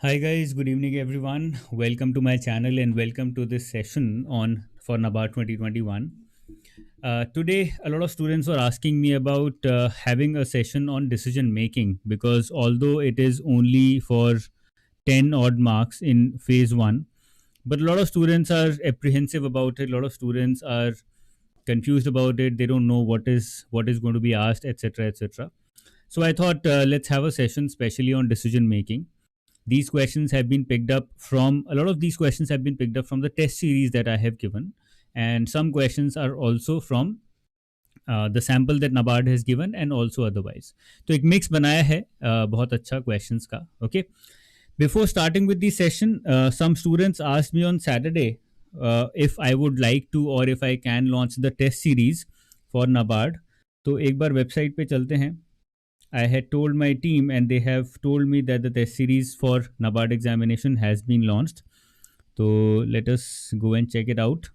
Hi guys, good evening everyone. Welcome to my channel and welcome to this session on for Nabard 2021. Today, a lot of students were asking me about having a session on decision making because although it is only for 10 odd marks in phase 1, but a lot of students are apprehensive about it. A lot of students are confused about it. They don't know what is going to be asked, etc., etc. So I thought let's have a session specially on decision making. These questions have been picked up from a lot of these questions have been picked up from the test series that I have given, and some questions are also from the sample that Nabard has given and also otherwise. तो एक mix बनाया है बहुत अच्छा questions का. Okay. Before starting with the session, some students asked me on Saturday if I would like to or if I can launch the test series for Nabard. तो एक बार website पे चलते हैं. I had told my team and they have told me that the test series for Nabard examination has been launched. So let us go and check it out.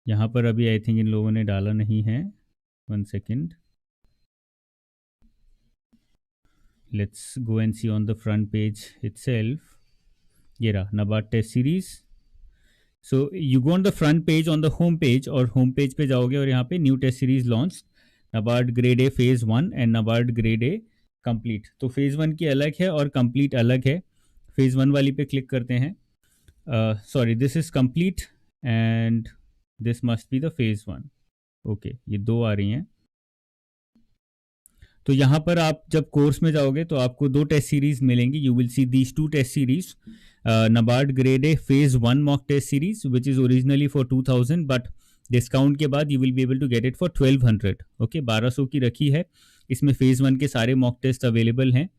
यहाँ पर अभी I think in लोगों ने डाला नहीं है. 1 second. Let's go and see on the front page itself. ये रहा Nabard test series. So you go on the front page on the home page और home page पे जाओगे और यहाँ पे new test series launched Nabard Grade A Phase 1 and Nabard Grade A Complete. तो Phase 1 की अलग है और Complete अलग है. Phase 1 वाली पे क्लिक करते हैं. Sorry, this is Complete and this must be the Phase 1. Okay, ये दो आ रही हैं. तो यहाँ पर आप जब कोर्स में जाओगे तो आपको दो टेस्ट सीरीज मिलेंगी. You will see these two test series. Nabard Grade A Phase 1 mock test series which is originally for 2000 but discount के बाद you will be able to get it for 1200. Okay, 1200 की रखी है. इसमें phase 1 के सारे mock test available हैं.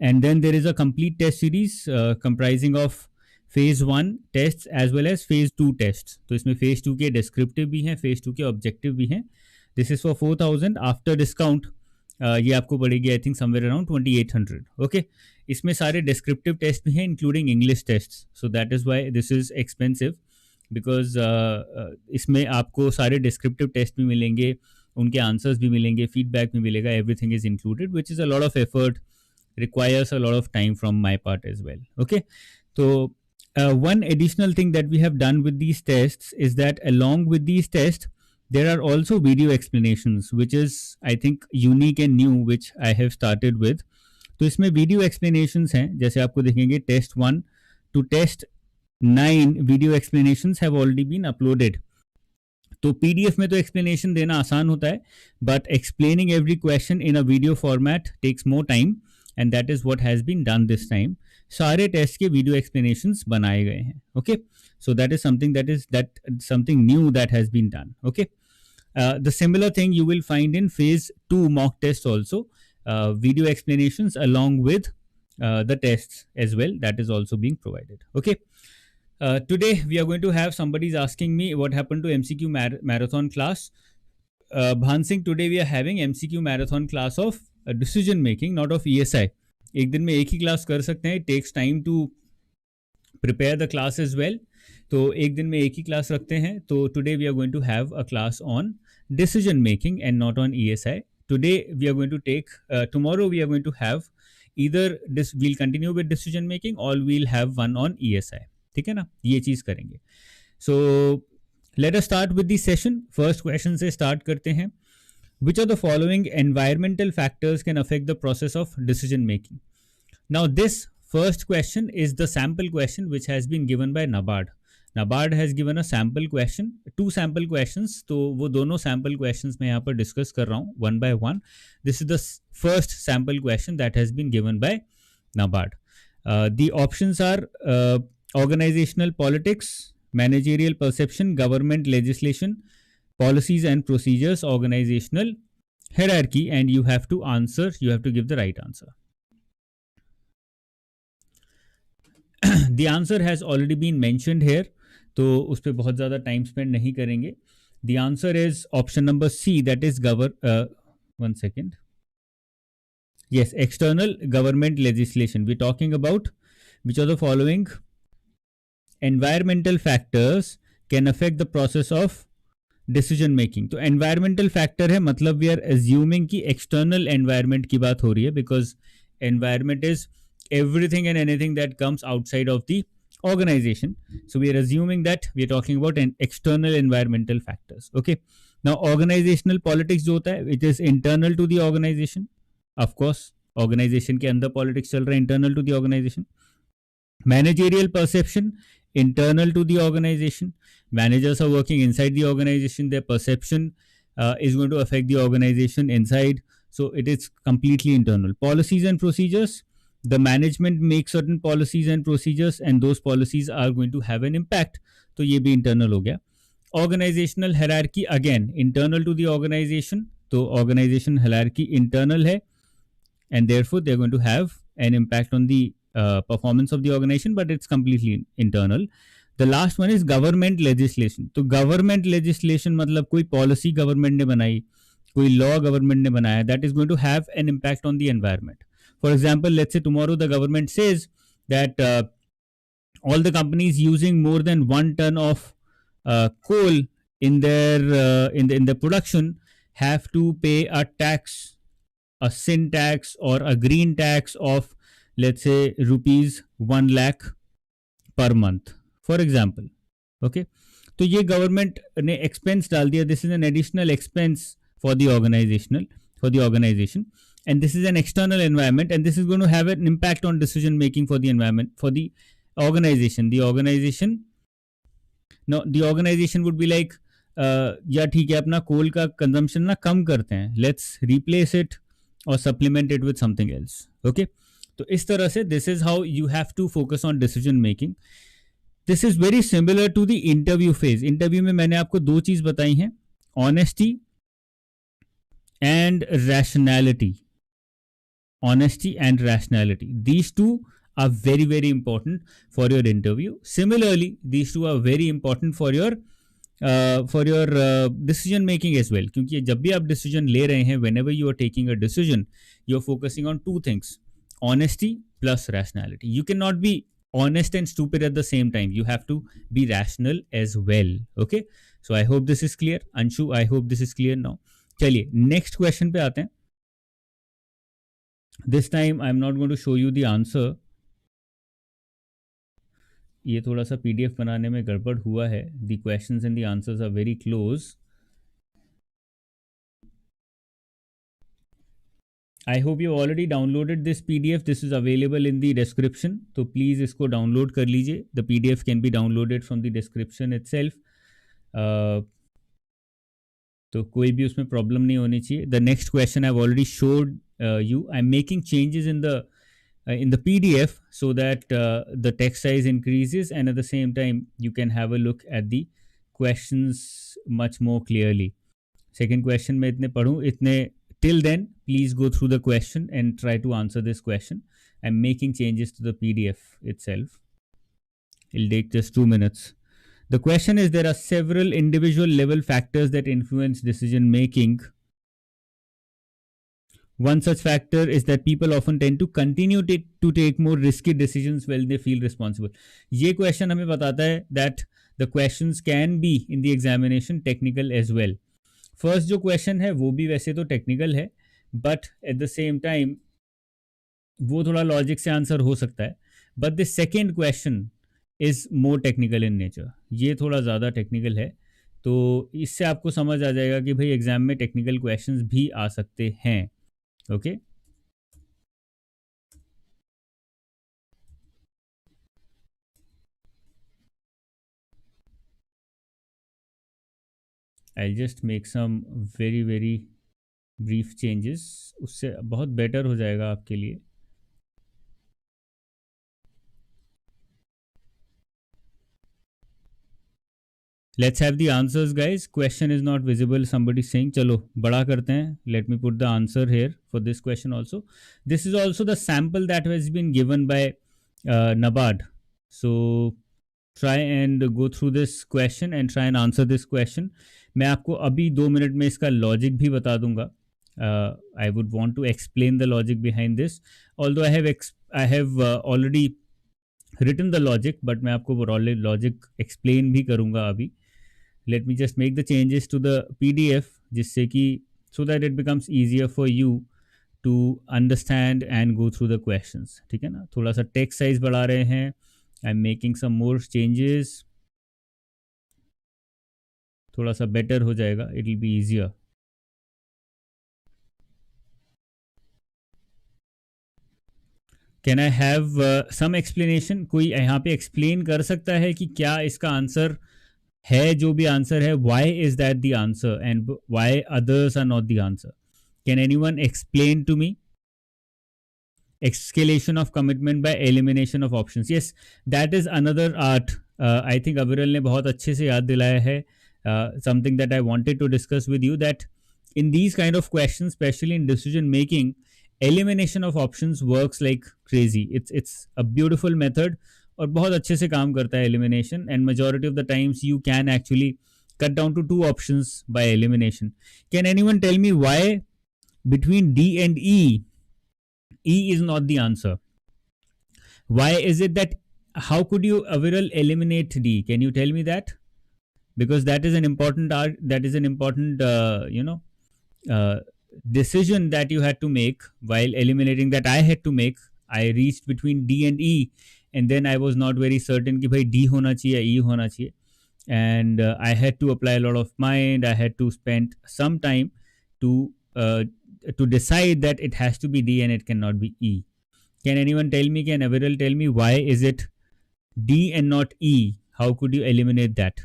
And then there is a complete test series comprising of phase 1 test as well as phase 2 test. तो इसमें फेज 2 के डिस्क्रिप्टिव भी हैं, फेज 2 के ऑब्जेक्टिव भी हैं. This is for 4000. After discount ये आपको पड़ेगी I think somewhere around 2800. Okay, इसमें सारे डिस्क्रिप्टिव टेस्ट भी हैं including English test. So that is why this is expensive because इसमें आपको सारे डिस्क्रिप्टिव टेस्ट भी मिलेंगे, उनके आंसर्स भी मिलेंगे, फीडबैक भी मिलेगा. Everything is included which is a lot of effort, requires a lot of time from my part as well. Okay, so one additional thing that we have done with these tests is that along with these tests there are also video explanations which is I think unique and new which I have started with. तो इसमें video explanations हैं, जैसे आपको देखेंगे test 1 to test 9 video explanations have already been uploaded. तो PDF में तो explanation देना आसान होता है but explaining every question in a video format takes more time and that is what has been done this time. सारे test के video explanations बनाए गए हैं. Okay, so that is something new that has been done. Okay, the similar thing you will find in phase 2 mock test also, video explanations along with the tests as well, that is also being provided. Okay, today we are going to have somebody's asking me what happened to MCQ marathon class. Bhansing, today we are having MCQ marathon class of decision making, not of ESI. एक दिन में एक ही class कर सकते हैं. It takes time to prepare the class as well. तो एक दिन में एक ही क्लास रखते हैं. तो today we are going to have a class on decision making and not on ESI. Today we are going to take, tomorrow we are going to have either we'll continue with decision making or we'll have one on ESI. ठीक है ना, ये चीज़ करेंगे. So let us start with the session. First question से start करते हैं. Which of the following environmental factors can affect the process of decision making? Now this first question is the sample question which has been given by Nabard. Nabard has given a sample question, 2 sample questions. तो वो दोनों sample questions मैं यहाँ पर discuss कर रहा हूँ one by one. This is the first sample question that has been given by Nabard. The options are organizational politics, managerial perception, government legislation, policies and procedures, organizational hierarchy, and you have to give the right answer. The answer has already been mentioned here, तो उस पर बहुत ज़्यादा time spend नहीं करेंगे. The answer is option number C, that is one second. Yes, external government legislation. We're talking about which of the following environmental factors can affect the process of decision making. तो environmental factor है, मतलब we are assuming कि external environment की बात हो रही है, because environment is everything and anything that comes outside of the organization. So we are assuming that we are talking about an external environmental factors. Okay. Now organizational politics जो होता है, it is internal to the organization. Of course, organization के अंदर politics चल रहा है, internal to the organization. Managerial perception, internal to the organization. Managers are working inside the organization. Their perception is going to affect the organization inside. So it is completely internal. Policies and procedures. The management makes certain policies and procedures, and those policies are going to have an impact. तो ये भी internal हो गया. Organizational hierarchy, again internal to the organization. तो organization hierarchy internal है, and therefore they're going to have an impact on the performance of the organization, but it's completely internal. The last one is government legislation. तो government legislation मतलब कोई policy government ने बनाई, कोई law government ने बनाया, that is going to have an impact on the environment. For example, let's say tomorrow the government says that all the companies using more than 1 ton of coal in their in the production have to pay a tax, a sin tax or a green tax of, let's say, rupees 1 lakh per month, for example. Okay, तो ये government ने expense डाल दिया. This is an additional expense for the organization, and this is an external environment, and this is going to have an impact on decision making for the environment, for the organization. The organization would be like, या ठीक है, अपना कोल का consumption ना कम करते हैं, let's replace it और supplement it with something else. Okay, तो इस तरह से this is how you have to focus on decision making. This is very similar to the interview phase. Interview में मैंने आपको दो चीज बताई हैं, honesty and rationality. Honesty and rationality, these two are very very important for your interview. Similarly, these two are very important for your decision making as well, क्योंकि जब भी आप decision ले रहे हैं, whenever you are taking a decision, you are focusing on two things, honesty plus rationality. You cannot be honest and stupid at the same time. You have to be rational as well. Okay, so I hope this is clear. Anshu, I hope this is clear now. चलिए next question पे आते हैं. This time I am not going to show you the answer. ये थोड़ा सा PDF बनाने में गड़बड़ हुआ है. The questions and the answers are very close. I hope you already downloaded this PDF. This is available in the description, तो please इसको डाउनलोड कर लीजिए. The PDF can be downloaded from the description itself. तो कोई भी उसमें problem नहीं होनी चाहिए. The next question I have already showed you. I am making changes in the PDF so that the text size increases, and at the same time you can have a look at the questions much more clearly. Second question मैं इतने पढ़ूँ इतने. Till then, please go through the question and try to answer this question. I'm making changes to the PDF itself. It'll take just 2 minutes. The question is, there are several individual level factors that influence decision making. One such factor is that people often tend to continue to take more risky decisions when they feel responsible. ये question हमें बताता है that the questions can be in the examination technical as well. First जो question है वो भी वैसे तो technical है, but at the same time वो थोड़ा logic से answer हो सकता है. But the second question is more technical in nature. ये थोड़ा ज़्यादा technical है, तो इससे आपको समझ आ जाएगा कि भाई एग्जाम में technical questions भी आ सकते हैं. Okay. I'll just make some very very brief changes. उससे बहुत better हो जाएगा आपके लिए. Let's have the answers, guys. Question is not visible. Somebody saying, चलो बड़ा करते हैं. Let me put the answer here for this question also. This is also the sample that has been given by Nabard. So try and go through this question and try and answer this question. मैं आपको अभी 2 minute में इसका logic भी बता दूंगा. I would want to explain the logic behind this. Although I have already written the logic, but मैं आपको लॉजिक explain भी करूंगा अभी. Let me just make the changes to the PDF, जिससे कि so that it becomes easier for you to understand and go through the questions. ठीक है ना, थोड़ा सा टेक्स्ट साइज बढ़ा रहे हैं. I am making some more changes, थोड़ा सा बेटर हो जाएगा, it will be easier. Can I have some explanation? कोई यहाँ पे एक्सप्लेन कर सकता है कि क्या इसका आंसर है? जो भी आंसर है, why is that the answer and why others are not the answer? Can anyone explain to me? Escalation of commitment by elimination of options. Yes, that is another art. I think Aviral ने बहुत अच्छे से याद दिलाया है. Something that I wanted to discuss with you, that in these kind of questions, especially in decision making, elimination of options works like crazy. It's a beautiful method और बहुत अच्छे से काम करता है elimination, and majority of the times you can actually cut down to 2 options by elimination. Can anyone tell me why between D and E is not the answer? Why is it that, how could you, Aviral, eliminate D? Can you tell me that? Because that is an important decision that you had to make. While eliminating that I had to make, I reached between D and E, and then I was not very certain कि भाई D होना चाहिए, E होना चाहिए, and I had to apply a lot of mind. I had to spend some time to decide that it has to be D and it cannot be E. Can anyone tell me, can Aviral tell me why is it D and not E? How could you eliminate that?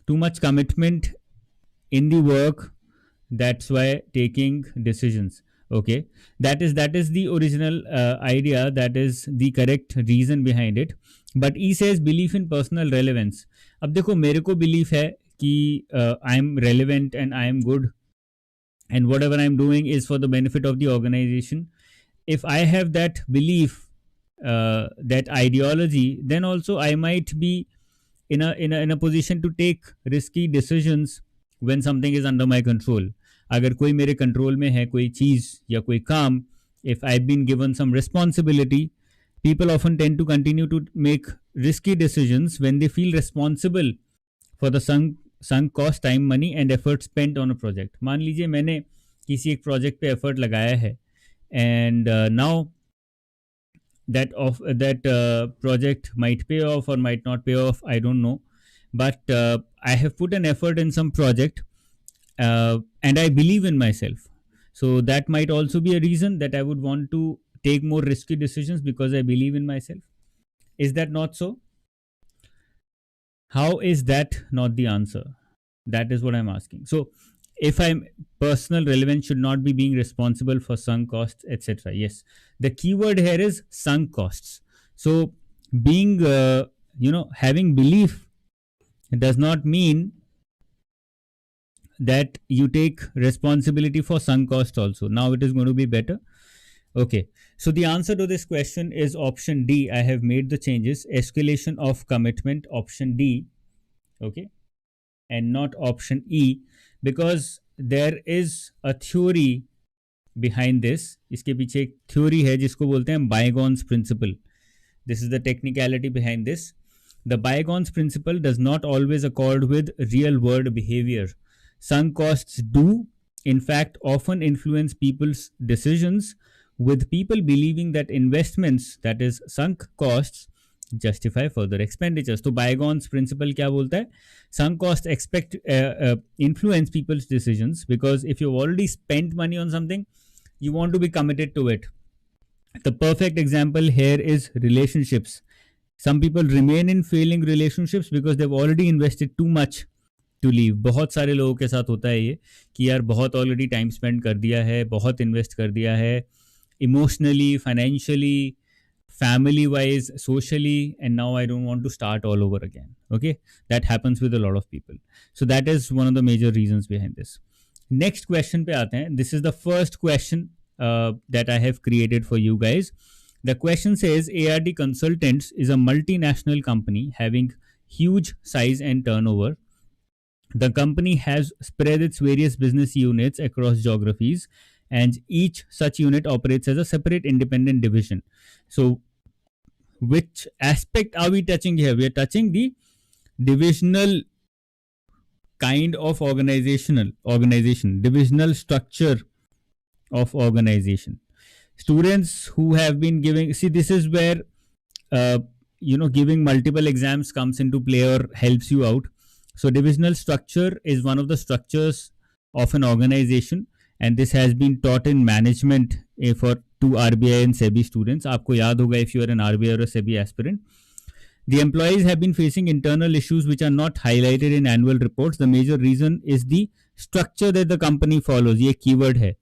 Too much commitment in the work, that's why taking decisions. Okay, that is the original idea, that is the correct reason behind it. But E says belief in personal relevance. अब देखो, मेरे को belief है कि I am relevant and I am good and whatever I am doing is for the benefit of the organization. If I have that belief, that ideology, then also I might be in a position to take risky decisions when something is under my control. अगर कोई मेरे control में है, कोई चीज़ या कोई काम, if I've been given some responsibility, people often tend to continue to make risky decisions when they feel responsible for the sunk cost, time, money and effort spent on a project. मान लीजिए मैंने किसी एक project पे effort लगाया है, and now that project might pay off or might not pay off, I don't know, but I have put an effort in some project, and I believe in myself. So that might also be a reason that I would want to take more risky decisions, because I believe in myself. Is that not so? How is that not the answer? That is what I'm asking. So if I'm personal relevance should not be being responsible for sunk costs, etc. Yes, the keyword here is sunk costs. So being having belief does not mean that you take responsibility for sunk cost also. Now it is going to be better. Okay, so the answer to this question is option D. I have made the changes. Escalation of commitment, option D. Okay, and not option E, because there is a theory behind this. इसके पीछे एक theory है जिसको बोलते हैं Bygones principle. This is the technicality behind this. The Bygones principle does not always accord with real world behavior. Sunk costs do, in fact, often influence people's decisions, with people believing that investments, that is sunk costs, justify further expenditures. तो Bygones principle क्या बोलता है? Sunk costs influence people's decisions, because if you've already spent money on something, you want to be committed to it. The perfect example here is relationships. Some people remain in failing relationships because they've already invested too much to leave. बहुत सारे लोगों के साथ होता है ये कि यार बहुत ऑलरेडी टाइम स्पेंड कर दिया है, बहुत इन्वेस्ट कर दिया है, emotionally, financially, family wise, socially, and now I don't want to start all over again. Okay, that happens with a lot of people. So that is one of the major reasons behind this. Next question पे आते हैं. This is the first question that I have created for you guys. The question says ARD Consultants is a multinational company having huge size and turnover. The company has spread its various business units across geographies, and each such unit operates as a separate independent division. So which aspect are we touching here? We are touching the divisional kind of organization, divisional structure of organization. Students who have been giving, see, this is where uh, giving multiple exams comes into play or helps you out. So divisional structure is one of the structures of an organization, and this has been taught in management for two RBI and SEBI students. आपको याद होगा if you are an RBI or a SEBI aspirant. The employees have been facing internal issues which are not highlighted in annual reports. The major reason is the structure that the company follows. ये keyword है.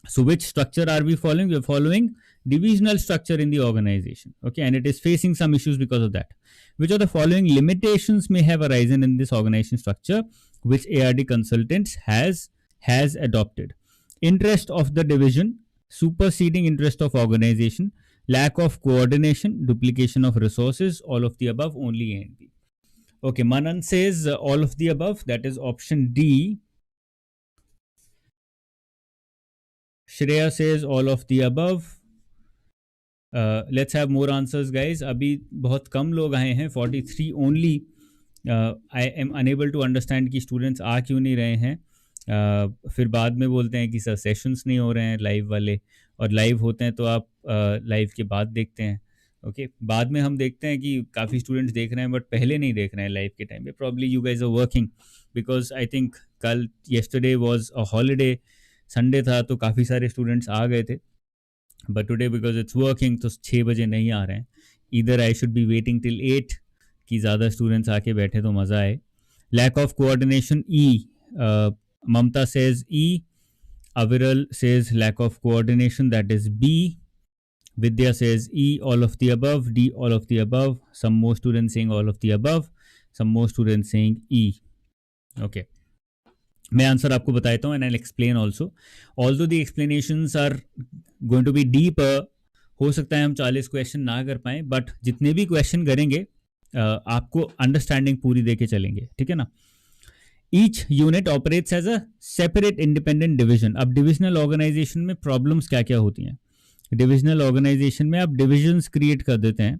So which structure are we following? We are following divisional structure in the organization. Okay, and it is facing some issues because of that. Which of the following limitations may have arisen in this organization structure which ARD consultants has adopted? Interest of the division, superseding interest of organization, lack of coordination, duplication of resources, all of the above, only A and B. Okay, Manan says all of the above, that is option D. Shreya says all of the above. Let's have more answers, guys. अभी बहुत कम लोग आए हैं, 43 only. I am unable to understand कि students आ क्यों नहीं रहे हैं. फिर बाद में बोलते हैं कि सर सेशंस नहीं हो रहे हैं लाइव वाले, और लाइव होते हैं तो आप लाइव के बाद देखते हैं. ओके, बाद में हम देखते हैं कि काफ़ी स्टूडेंट्स देख रहे हैं बट पहले नहीं देख रहे हैं लाइव के टाइम पे. Probably you guys are working, because I think कल yesterday was a holiday, Sunday था तो काफ़ी सारे स्टूडेंट्स आ गए थे. But today because it's working तो 6 बजे नहीं आ रहे हैं. इधर I should be waiting till 8 कि ज़्यादा स्टूडेंट्स आके बैठे तो मज़ा आए. Lack of coordination E. Mamta says E. Aviral says lack of coordination, that is B. Vidya says E, all of the above. D, all of the above. Some more students saying all of the above. Some more students saying E. Okay. मैं answer आपको बताता हूँ and I'll explain also. Although the explanations are going to be deeper, हो सकता है हम 40 question ना कर पाएँ, बट जितने भी क्वेश्चन करेंगे आपको अंडरस्टैंडिंग पूरी दे के चलेंगे, ठीक है ना. Each unit operates as a separate independent division. अब divisional organization में problems क्या क्या होती हैं? Divisional organization में आप divisions create कर देते हैं.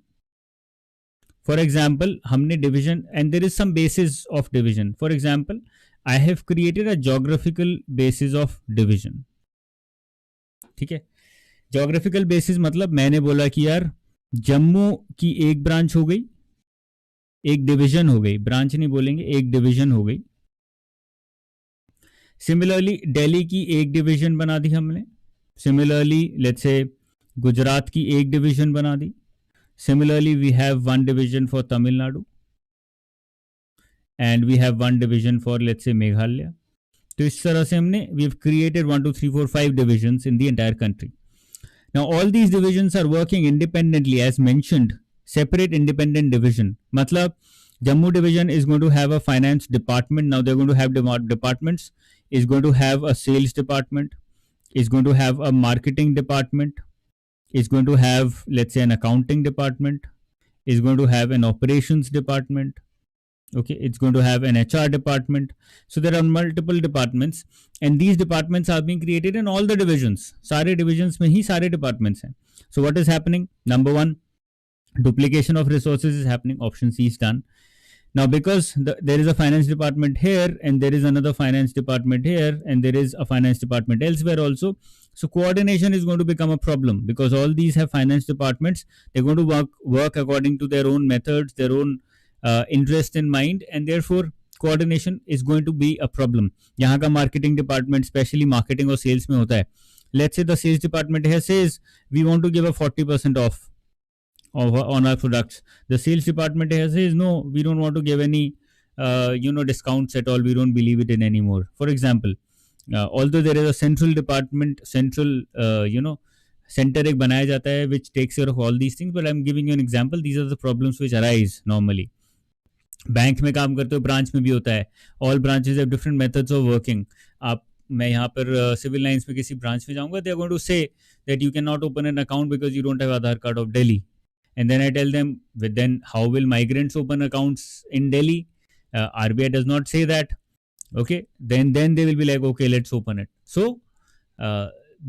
For example, हमने division and there is some basis of division. For example, I have created a geographical basis of division. ठीक है? Geographical basis मतलब मैंने बोला कि यार जम्मू की एक ब्रांच हो गई, एक डिवीजन हो गई, ब्रांच नहीं बोलेंगे, एक डिवीजन हो गई. सिमिलरली दिल्ली की एक डिवीजन बना दी हमने. सिमिलरली लेट्स से गुजरात की एक डिवीजन बना दी. Similarly we have one division for Tamil Nadu and we have one division for let's say Meghalaya. तो इस तरह से हमने we have created 1 2 3 4 5 divisions in the entire country. Now all these divisions are working independently as mentioned, separate independent division. मतलब Jammu division is going to have a finance department. Now they're going to have departments. Is going to have a sales department. Is going to have a marketing department. Is going to have, let's say, an accounting department. Is going to have an operations department. Okay, it's going to have an HR department. So there are multiple departments, and these departments are being created in all the divisions. सारे divisions में ही सारे departments हैं. So what is happening? Number one, duplication of resources is happening. Option C is done. Now, because there is a finance department here, and there is another finance department here, and there is a finance department elsewhere also, so coordination is going to become a problem, because all these have finance departments. They're going to work according to their own methods, their own interest in mind, and therefore coordination is going to be a problem. यहाँ का marketing department, especially marketing और sales में होता है. Let's say the sales department here says we want to give a 40% off on our products. The sales department here says no, we don't want to give any discounts at all. We don't believe it in anymore. For example, although there is a central department, center एक बनाया जाता है which takes care of all these things, but I'm giving you an example. These are the problems which arise normally. Bank में काम करते हो, branch में भी होता है. All branches have different methods of working. मैं यहाँ पर सिविल लाइंस में किसी ब्रांच में जाऊँगा, they are going to say that you cannot open an account because you don't have Aadhaar card of Delhi. And then I tell them, then how will migrants open accounts in Delhi? RBI does not say that. Okay, then they will be like, okay, let's open it. So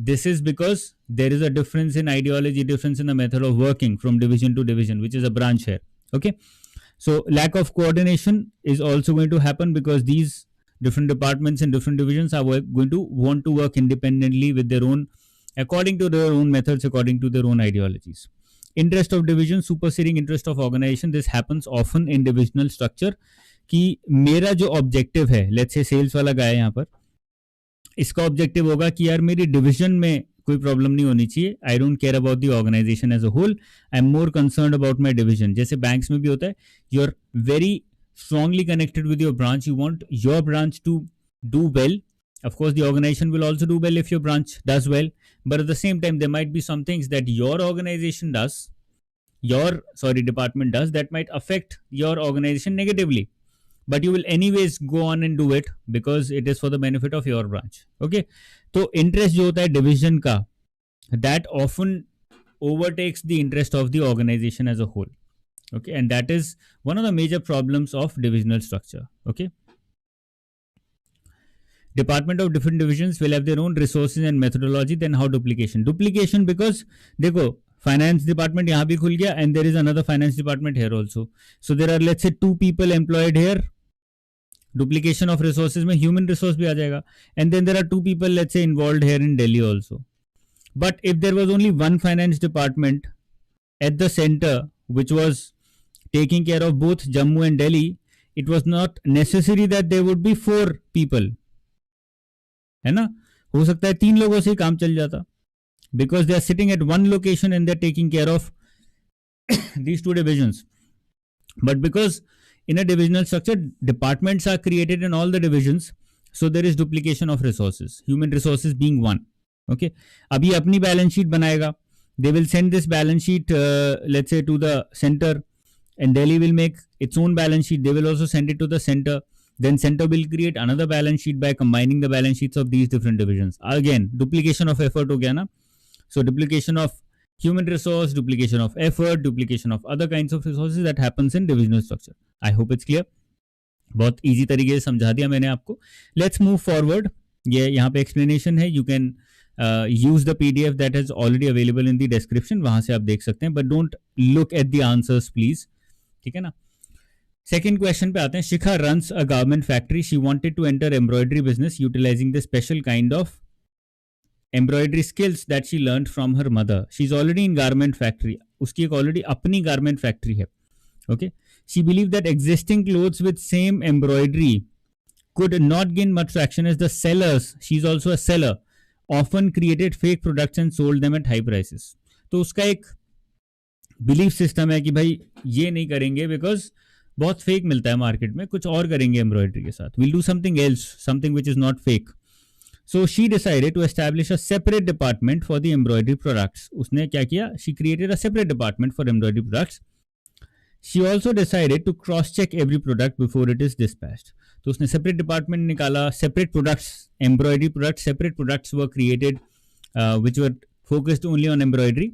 this is because there is a difference in ideology, difference in the method of working from division to division, which is a branch here. Okay, so lack of coordination is also going to happen because these different departments and different divisions are going to want to work independently with their own, according to their own methods, according to their own ideologies. Interest of division superseding interest of organization. This happens often in divisional structure कि मेरा जो objective है, let's say sales वाला गाय यहाँ पर, इसका objective होगा कि यार मेरी डिवीजन में कोई प्रॉब्लम नहीं होनी चाहिए, I don't care about the organization as a whole, I am more concern about my division. जैसे बैंक्स में भी होता है, you are very strongly connected with your branch, you want your branch to do well. Of course the organization will also do well if your branch does well, but at the same time there might be some things that your organization does, department does, that might affect your organization negatively, but you will anyways go on and do it because it is for the benefit of your branch. Okay, तो interest जो होता है division का, that often overtakes the interest of the organization as a whole. Okay, and that is one of the major problems of divisional structure. Okay, department of different divisions will have their own resources and methodology. Then how duplication because देखो finance department यहाँ भी खुल गया and there is another finance department here also, so there are let's say 2 people employed here, duplication of resources में human resource भी आ जाएगा, and then there are 2 people let's say involved here in Delhi also. But if there was only one finance department at the center which was taking care of both Jammu and Delhi, it was not necessary that there would be 4 people, है ना, हो सकता है 3 लोगों से काम चल जाता, because they are sitting at one location and they're taking care of these 2 divisions. But because in a divisional structure departments are created in all the divisions, so there is duplication of resources, human resources being one. Okay, अभी अपनी balance sheet बनाएगा, they will send this balance sheet let's say to the center, and Delhi will make its own balance sheet, they will also send it to the center, then center will create another balance sheet by combining the balance sheets of these different divisions. Again duplication of effort हो गया ना, so duplication of human resource, duplication of effort, duplication of other kinds of resources, that happens in divisional structure. I hope it's clear. बहुत easy तरीके से समझा दिया मैंने आपको. Let's move forward. ये यहाँ पे explanation है, you can use the PDF that is already available in the description, वहां से आप देख सकते हैं, but don't look at the answers please. ठीक है ना. Second question पे आते हैं. Shikha runs a garment factory. She wanted to enter embroidery business utilizing the special kind of embroidery skills that she learned from her mother. She's already in garment factory. उसकी एक already अपनी garment factory है. Okay. She believed that existing clothes with same embroidery could not gain much traction as the sellers, she's also a seller, often created fake products and sold them at high prices. तो उसका एक belief system है कि भाई ये नहीं करेंगे because बहुत फेक मिलता है मार्केट में, कुछ और करेंगे एम्ब्रॉयडरी के साथ, will do something else, something which is not fake. So she decided to establish a separate department for the embroidery products. उसने क्या किया, she created a separate department for embroidery products. She also decided to cross check every product before it is dispatched. तो उसने separate department निकाला, separate products, embroidery products, separate products were created which were focused only on embroidery,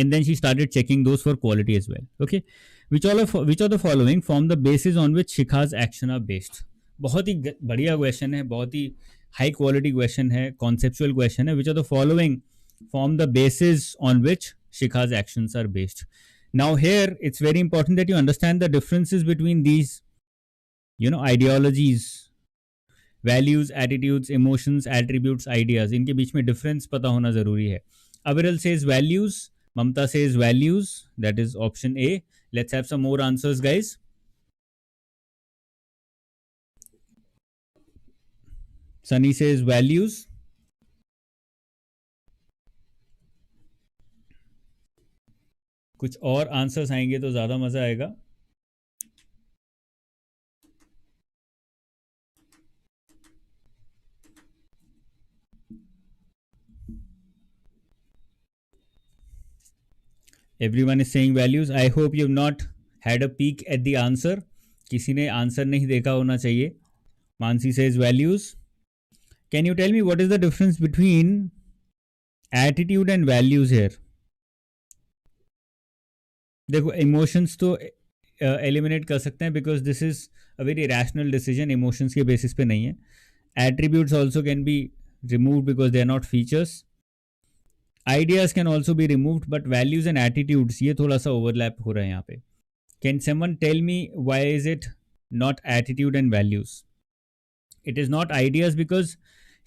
and then she started checking those for quality as well. Okay, which of the following form the basis on which Shikha's action are based? बहुत ही बढ़िया question है, बहुत ही high quality question है, conceptual question है. which of the following form the basis on which Shikha's actions are based? Now here it's very important that you understand the differences between these ideologies, values, attitudes, emotions, attributes, ideas. इनके बीच में difference पता होना जरूरी है. Aviral says values, Mamta says values, that is option A. Let's have some more answers, guys. Sunny says values. कुछ और answers आएंगे तो ज्यादा मजा आएगा. Everyone is saying values. I hope you have not had a peek at the answer. किसी ने answer नहीं देखा होना चाहिए. Mansi says values. Can you tell me what is the difference between attitude and values here? देखो emotions तो eliminate कर सकते हैं because this is a very rational decision, emotions के बेसिस पे नहीं है. Attributes also can be remove because they are not features. ideas can also be removed, but values and attitudes ये थोड़ा सा overlap हो रहा है यहाँ पे. Can someone tell me why is it not attitude and values? It is not ideas because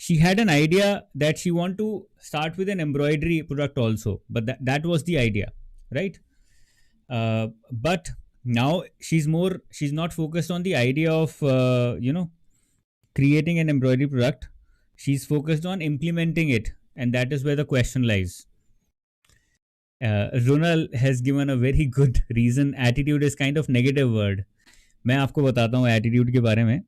she had an idea that she want to start with an embroidery product also, but that was the idea, right? But now she's not focused on the idea of creating an embroidery product. She's focused on implementing it, and that is where the question lies. Runal has given a very good reason. Attitude is kind of negative word. मैं आपको बताता हूँ attitude के बारे में.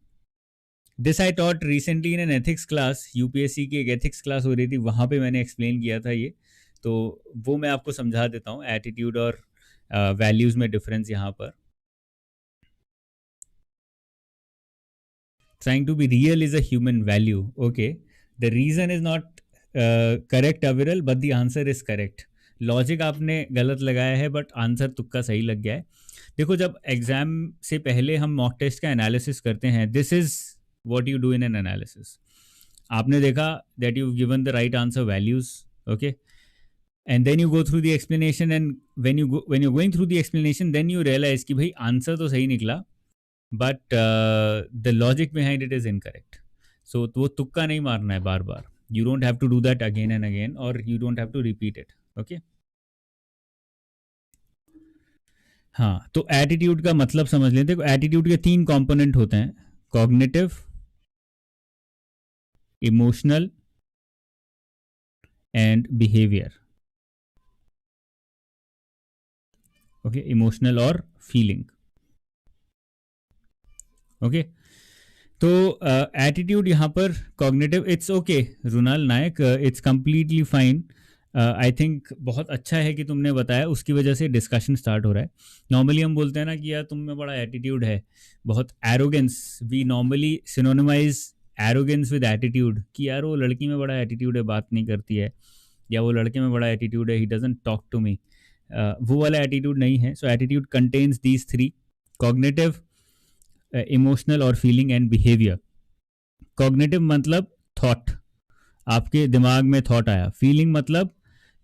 This I taught recently in an ethics class. UPSC की एक ethics class हो रही थी, वहाँ पे मैंने explain किया था ये. तो वो मैं आपको समझा देता हूँ. Attitude और values में difference यहाँ पर. Trying to be real is a human value. Okay. The reason is not correct, Aviral, but the answer is correct. Logic आपने गलत लगाया है बट आंसर तुक्का सही लग गया है. देखो, जब एग्जाम से पहले हम मॉक टेस्ट का एनालिसिस करते हैं, this is what you do in an analysis. आपने देखा that you given the right answer values, okay, and then you go through the explanation, and when you going through the explanation then you realize कि भाई answer तो सही निकला but the logic behind it is incorrect. So वो तुक्का नहीं मारना है बार बार. You don't have to do that again and again, और you don't have to repeat it. Okay, हाँ, तो एटीट्यूड का मतलब समझ लेते हैं. एटीट्यूड के 3 कंपोनेंट होते हैं: cognitive, emotional and behavior. Okay, emotional और फीलिंग. ओके, तो एटीट्यूड यहाँ पर cognitive, it's okay Runal Nayak, it's completely fine. I think बहुत अच्छा है कि तुमने बताया, उसकी वजह से डिस्कशन स्टार्ट हो रहा है. नॉर्मली हम बोलते हैं ना कि यार तुम में बड़ा एटीट्यूड है, बहुत arrogance. We normally synonymize arrogance with attitude, कि यार वो लड़की में बड़ा एटीट्यूड है, बात नहीं करती है, या वो लड़के में बड़ा एटीट्यूड है, he doesn't talk to me. वो वाला एटीट्यूड नहीं है. So attitude contains these 3: cognitive, emotional और फीलिंग एंड बिहेवियर. कॉग्निटिव मतलब थॉट, आपके दिमाग में थॉट आया. फीलिंग मतलब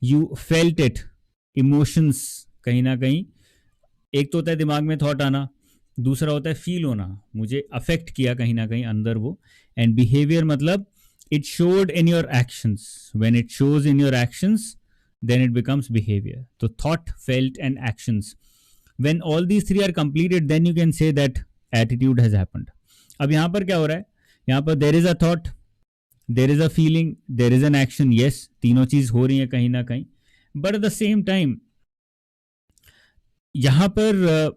यू फेल्ट इट, इमोशंस कहीं ना कहीं. एक तो होता है दिमाग में थॉट आना, दूसरा होता है फील होना, मुझे अफेक्ट किया कहीं ना कहीं अंदर वो. एंड बिहेवियर मतलब it showed in your actions. When it shows in your actions then it becomes behavior. तो thought, felt and actions, when all these 3 are completed then you can say that attitude has happened. अब यहाँ पर क्या हो रहा है? यहाँ पर there is a thought, there is a feeling, there is an action. Yes, तीनों चीज हो रही है कहीं ना कहीं, but at the same time यहाँ पर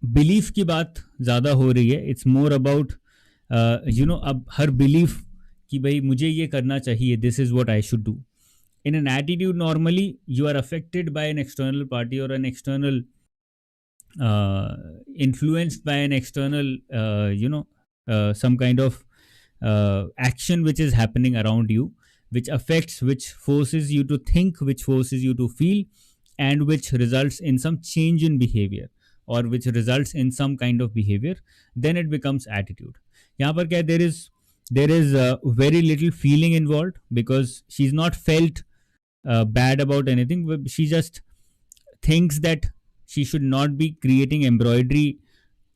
बिलीफ की बात ज़्यादा हो रही है. इट्स मोर अबाउट अब हर बिलीफ कि भाई मुझे ये करना चाहिए, this is what I should do. In an attitude normally you are affected by an external party और an external influenced by an external some kind of action which is happening around you, which affects, which forces you to think, which forces you to feel, and which results in some change in behavior, or which results in some kind of behavior. Then it becomes attitude. यहाँ पर क्या, there is very little feeling involved, because she's not felt bad about anything. She just thinks that she should not be creating embroidery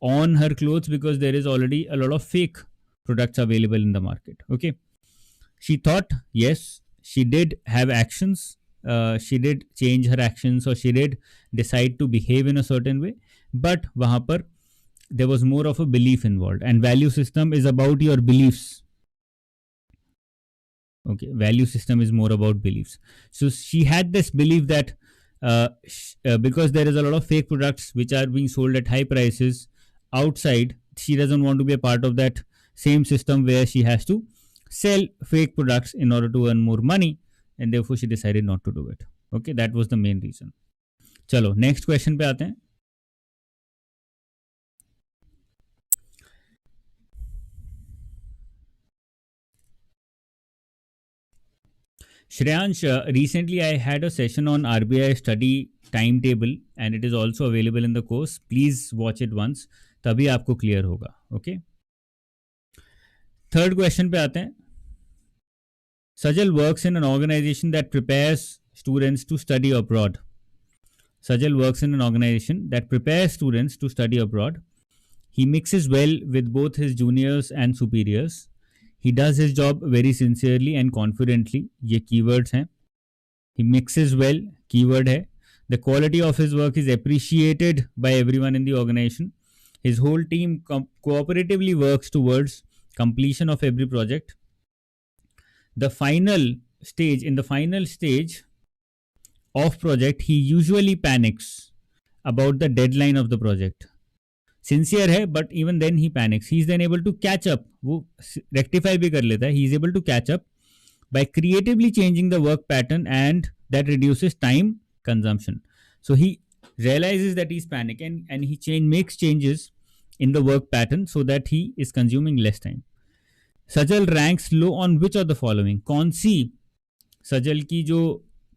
on her clothes because there is already a lot of fake products available in the market. Okay, she thought, yes, she did have actions, she did change her actions, or she did decide to behave in a certain way, but wahan par there was more of a belief involved, and value system is about your beliefs. Okay, value system is more about beliefs. So she had this belief that because there is a lot of fake products which are being sold at high prices outside, she doesn't want to be a part of that same system where she has to sell fake products in order to earn more money, and therefore she decided not to do it. Okay, that was the main reason. चलो next question पे आते हैं. Shreyansh, recently I had a session on RBI study timetable and it is also available in the course. Please watch it once, तभी आपको clear होगा. Okay. Third question पे आते हैं. Sajal works in an organization that prepares students to study abroad. Sajal works in an organization that prepares students to study abroad. He mixes well with both his juniors and superiors. He does his job very sincerely and confidently. ये keywords हैं. He mixes well, keyword है. The quality of his work is appreciated by everyone in the organization. His whole team cooperatively works towards completion of every project. In the final stage of project, he usually panics about the deadline of the project. Sincere है, but even then he panics. He is then able to catch up. वो rectify भी कर लेता है. He is able to catch up by creatively changing the work pattern, and that reduces time consumption. So he realizes that he's panicking, and he makes changes in the work pattern so that he is consuming less time. Sajal ranks low on which of the following? कौन सी सजल की जो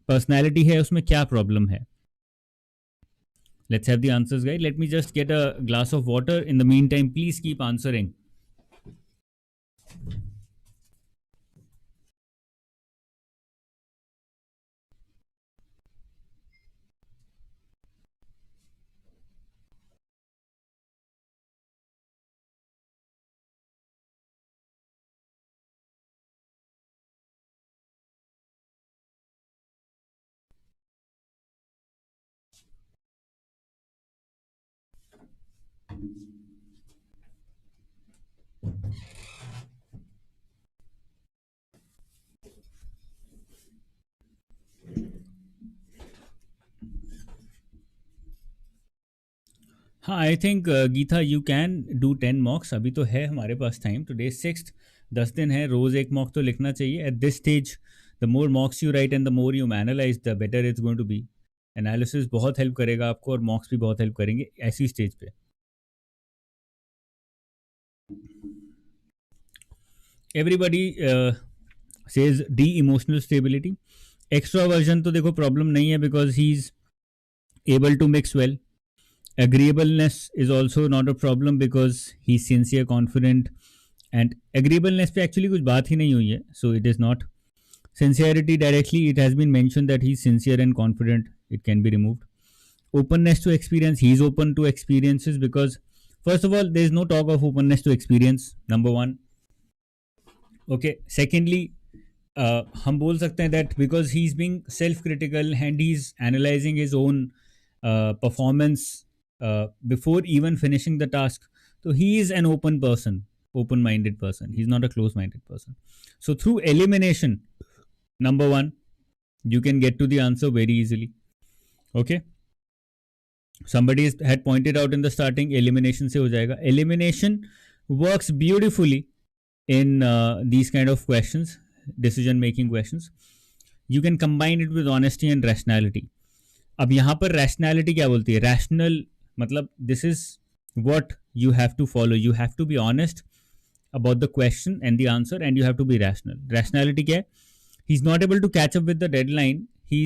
personality है उसमें क्या problem है? Let's have the answers, guys. Let me just get a glass of water. In the meantime, please keep answering. हाँ, I think Geeta you can do 10 mocks. अभी तो है हमारे पास टाइम. टुडे 6th, 10 दिन है. रोज़ एक मॉक तो लिखना चाहिए. At this stage the more mocks you write and the more you analyse, the better it's going to be. Analysis बहुत हेल्प करेगा आपको और मॉक्स भी बहुत हेल्प करेंगे ऐसी स्टेज पे. Everybody says the emotional stability. Extraversion तो देखो प्रॉब्लम नहीं है because he is able to mix well. Agreeableness is also not a problem because he's sincere, confident, and agreeableness पे actually कुछ बात ही नहीं हुई है, so it is not. Sincerity directly, it has been mentioned that he's sincere and confident, it can be removed. Openness to experience, he's open to experiences because first of all, there is no talk of openness to experience, number one. Okay, secondly, हम बोल सकते हैं that because he's being self-critical and he's analyzing his own performance before even finishing the task. So he is an open-minded person. He's not a close-minded person. So through elimination, number one, you can get to the answer very easily. Okay. Somebody had pointed out in the starting, elimination se ho jayega. Elimination works beautifully in these kind of questions, decision-making questions. You can combine it with honesty and rationality. अब यहाँ पर rationality क्या बोलती है? Rational मतलब this is what you have to follow. You have to be honest about the question and the answer, and you have to be rational. Rationality क्या है? He's not able to catch up with the deadline. He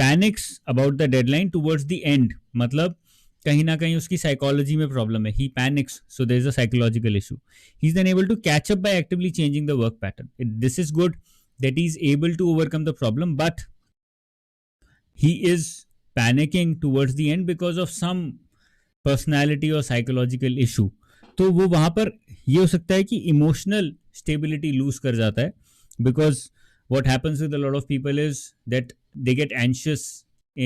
panics about the deadline towards the end. मतलब कहीं ना कहीं उसकी psychology में problem है. He panics, so there is a psychological issue. He's then able to catch up by actively changing the work pattern. This is good that he's able to overcome the problem, but he is panicking towards the end because of some personality or psychological issue. तो वो वहाँ पर ये हो सकता है कि emotional stability loose कर जाता है because what happens with a lot of people is that they get anxious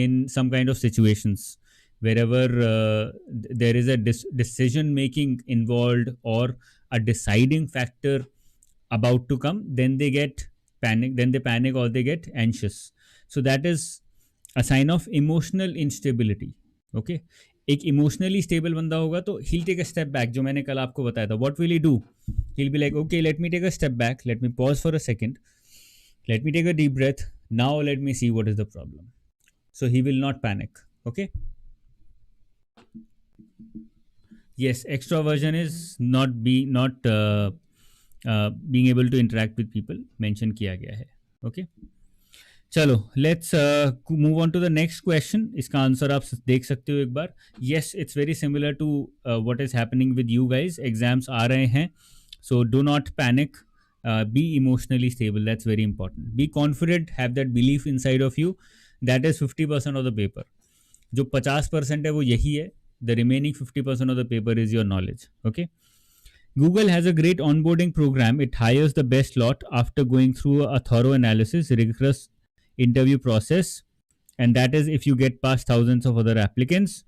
in some kind of situations wherever there is a decision making involved or a deciding factor about to come, then they panic or they get anxious. So that is a sign of emotional instability. Okay, एक emotionally stable बंदा होगा तो he'll take a step back, जो मैंने कल आपको बताया था. What will he do? He'll be like, okay, let me take a step back, let me pause for a second, let me take a deep breath, now let me see what is the problem. So he will not panic. Okay. Yes, extroversion is not being able to interact with people, mention किया गया है. Okay. चलो let's move on to the next question. इसका answer आप देख सकते हो एक बार. Yes, it's very similar to what is happening with you guys. Exams आ रहे हैं, so do not panic. Be emotionally stable. That's very important. Be confident. Have that belief inside of you. That is 50% of the paper. जो 50% है वो यही है. The remaining 50% of the paper is your knowledge. Okay. Google has a great onboarding program. It hires the best lot after going through a thorough analysis, rigorous interview process, and that is if you get past thousands of other applicants.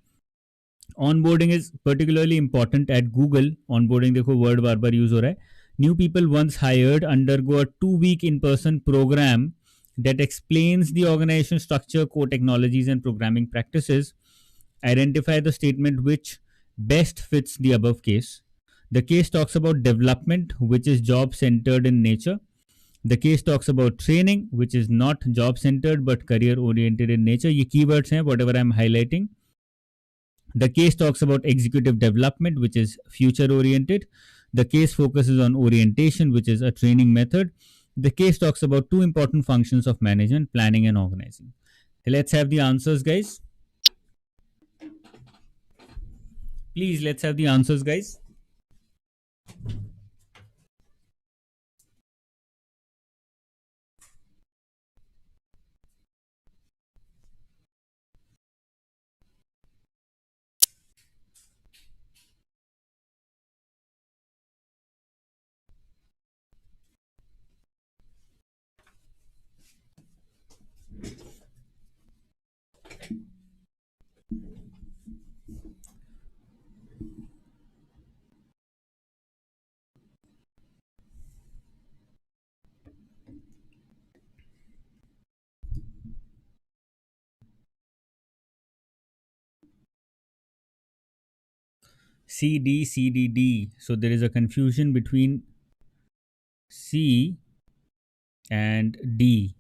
Onboarding is particularly important at Google. Onboarding देखो word बार बार use हो रहा है. New people once hired undergo a 2-week in-person program that explains the organization structure, core technologies, and programming practices. Identify the statement which best fits the above case. The case talks about development, which is job centered in nature. The case talks about training, which is not job centered but career oriented in nature. ये keywords हैं, whatever I'm highlighting. The case talks about executive development, which is future oriented. The case focuses on orientation, which is a training method. The case talks about two important functions of management: planning and organizing. Let's have the answers, guys. Please, let's have the answers, guys. C, D, C, D, D. So there is a confusion between C and D.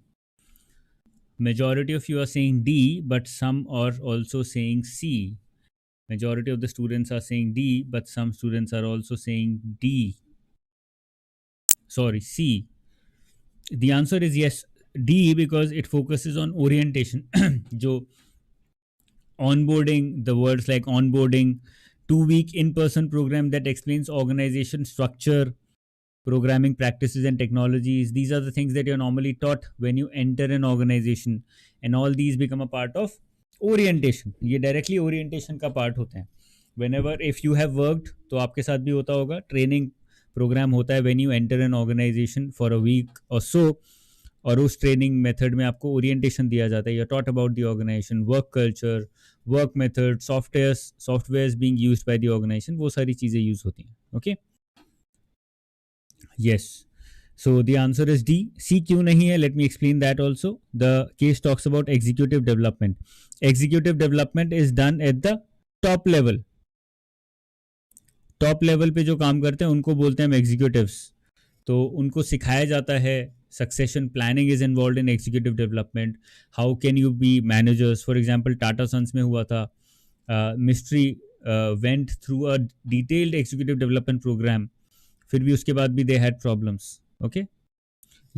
Majority of you are saying D, but some are also saying C. Majority of the students are saying D, but some students are also saying D. Sorry, C. The answer is yes, D, because it focuses on orientation. जो onboarding, the words like onboarding, 2-week in-person program that explains organization structure, programming practices and technologies. These are the things that you're normally taught when you enter an organization, and all these become a part of orientation. ये directly orientation का part होते हैं. Whenever if you have worked, तो आपके साथ भी होता होगा, training program होता है when you enter an organization for a week or so, और उस ट्रेनिंग मेथड में आपको ओरिएंटेशन दिया जाता है. You are taught about the organisation, work culture, work method, software being used by the organisation, वो सारी चीज़ें यूज होती हैं. Okay, yes. So the answer is D. C क्यों नहीं है, let me explain that also. The case talks about executive development. Executive development is done at the top level. Top level पे जो काम करते हैं उनको बोलते हैं हम एग्जीक्यूटिव्स. तो उनको सिखाया जाता है. Succession planning is involved in executive development. How can you be managers? For example, Tata Sons में हुआ था. Mystery went through a detailed executive development program. फिर भी उसके बाद भी they had problems. Okay.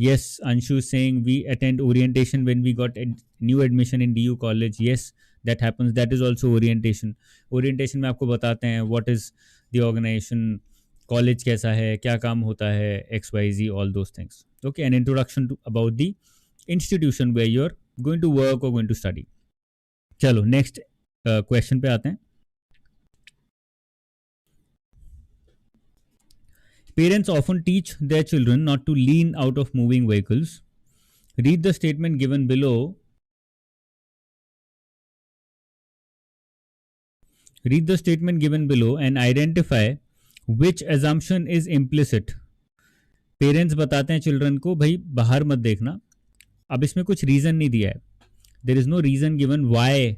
Yes, Anshu is saying we attend orientation when we got new admission in DU college. Yes, that happens. That is also orientation. Orientation में आपको बताते हैं what is the organization, college कैसा है, क्या काम होता है, XYZ, all those things. Okay, an introduction to about the institution where you're going to work or going to study. चलो नेक्स्ट क्वेश्चन पे आते हैं. Parents often teach their children not to lean out of moving vehicles. Read the statement given below. Read the statement given below and identify which assumption is implicit. Parents बताते हैं children को भाई बाहर मत देखना. अब इसमें कुछ रीजन नहीं दिया है. There is no reason given why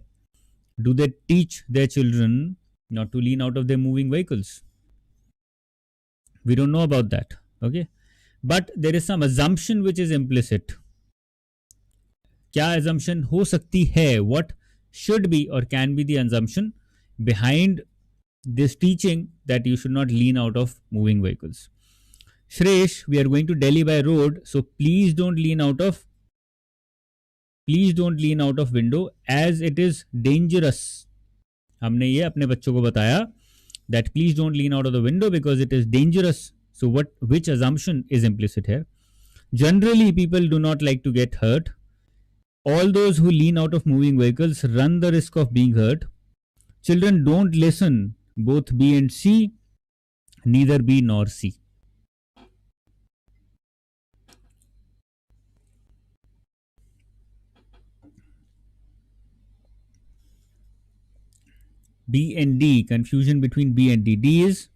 do they teach their children not to lean out of their moving vehicles. We don't know about that. Okay, but there is some assumption which is implicit. क्या assumption हो सकती है? What should be or can be the assumption behind this teaching that you should not lean out of moving vehicles? Shresh, we are going to Delhi by road, so please don't lean out of window as it is dangerous. हमने ये अपने बच्चों को बताया that please don't lean out of the window because it is dangerous. So which assumption is implicit here? Generally, people do not like to get hurt. All those who lean out of moving vehicles run the risk of being hurt. Children don't listen. Both B and C, neither B nor C. B and D, confusion between B and D. D is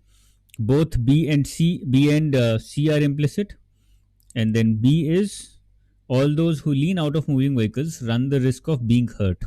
both B and C are implicit. And then B is all those who lean out of moving vehicles run the risk of being hurt.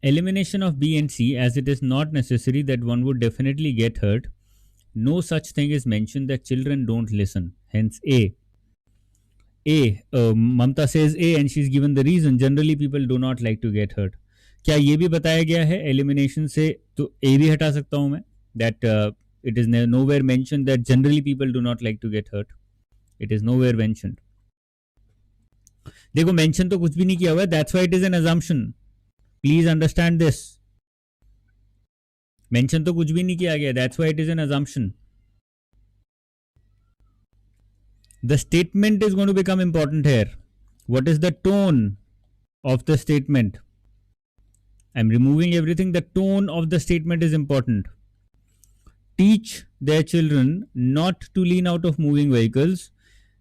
Elimination of B and C, as it is not necessary that one would definitely get hurt. No such thing is mentioned that children don't listen. Hence A. Mamta says A and she's given the reason. Generally people do not like to get hurt. क्या ये भी बताया गया है elimination से? तो ए भी हटा सकता हूं मैं. That it is nowhere mentioned that generally people do not like to get hurt. It is nowhere mentioned. देखो मेंशन तो कुछ भी नहीं किया हुआ है. That's why it is an assumption. Please understand this. Mention तो कुछ भी नहीं किया गया. That's why it is an assumption. The statement is going to become important here. What is the tone of the statement? I'm removing everything. The tone of the statement is important. Teach their children not to lean out of moving vehicles.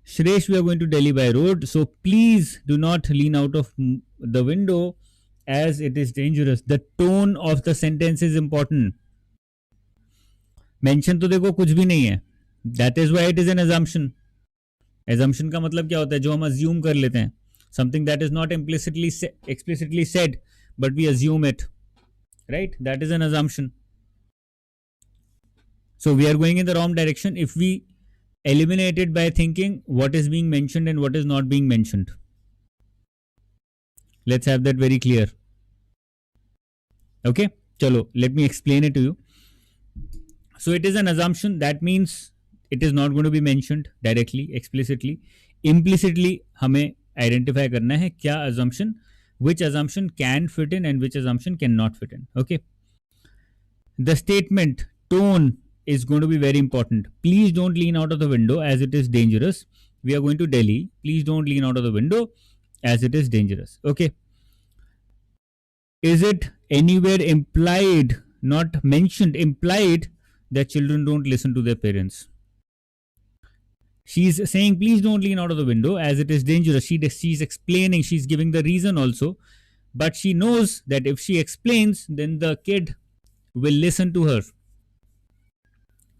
Shresh, we are going to Delhi by road, so please do not lean out of the window as it is dangerous. The tone of the sentence is important. Mention तो देखो कुछ भी नहीं है. That is why it is an assumption. Assumption का मतलब क्या होता है? जो हम assume कर लेते हैं. Something that is not explicitly said, but we assume it. Right? That is an assumption. So we are going in the wrong direction if we eliminate it by thinking what is being mentioned and what is not being mentioned. Let's have that very clear. Okay? Chalo, let me explain it to you. So it is an assumption. That means it is not going to be mentioned directly, explicitly. Implicitly, हमें identify करना है क्या assumption, which assumption can fit in and which assumption cannot fit in. Okay. The statement tone is going to be very important. Please don't lean out of the window as it is dangerous. We are going to Delhi. Please don't lean out of the window as it is dangerous. Okay. Is it anywhere implied, not mentioned, implied that children don't listen to their parents? She's saying, please don't lean out of the window as it is dangerous. She's explaining, she's giving the reason also. But she knows that if she explains, then the kid will listen to her.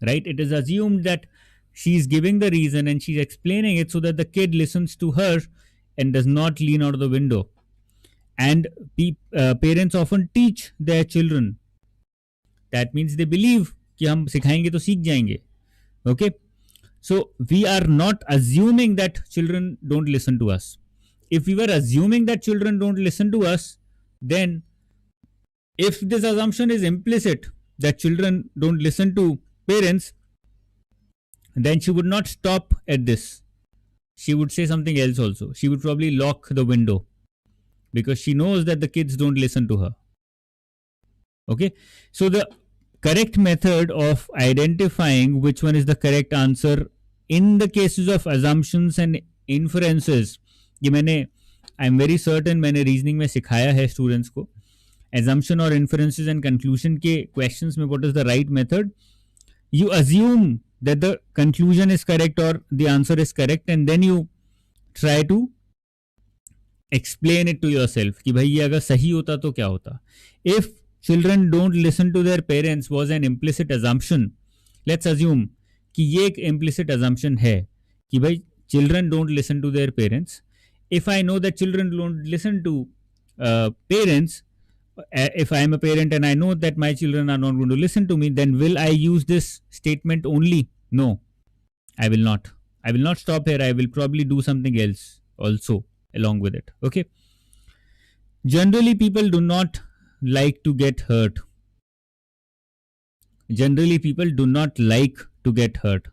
Right? It is assumed that she's giving the reason and she's explaining it so that the kid listens to her and does not lean out of the window. And parents often teach their children. That means they believe कि हम सिखाएंगे तो सीख जाएंगे. Okay? So we are not assuming that children don't listen to us. If we were assuming that children don't listen to us, then if this assumption is implicit that children don't listen to parents, then she would not stop at this. She would say something else also. She would probably lock the window because she knows that the kids don't listen to her. Okay, so the correct method of identifying which one is the correct answer in the cases of assumptions and inferences, ये I'm very certain मैंने reasoning में सिखाया है students को. Assumption or inferences and conclusion के questions में what is the right method? You assume that the conclusion is correct or the answer is correct and then you try to explain it to yourself कि भाई ये अगर सही होता तो क्या होता. If children don't listen to their parents was an implicit assumption, let's assume कि ये एक implicit assumption है कि भाई children don't listen to their parents. If I know that children don't listen to parents, if I am a parent and I know that my children are not going to listen to me, then will I use this statement only? No, I will not. I will not stop here. I will probably do something else also along with it. Okay. Generally, people do not like to get hurt. Generally, people do not like to get hurt.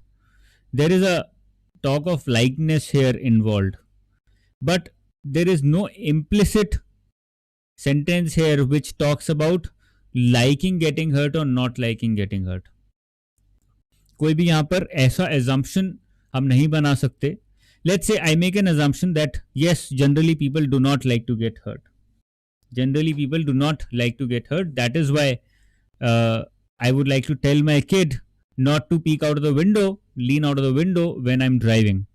There is a talk of likeness here involved, but there is no implicit sentence here which talks about liking getting hurt or not liking getting hurt. कोई भी यहाँ पर ऐसा assumption हम नहीं बना सकते. Let's say I make an assumption that yes, generally people do not like to get hurt. Generally people do not like to get hurt. That is why I would like to tell my kid not to peek out of the window, lean out of the window when I'm driving,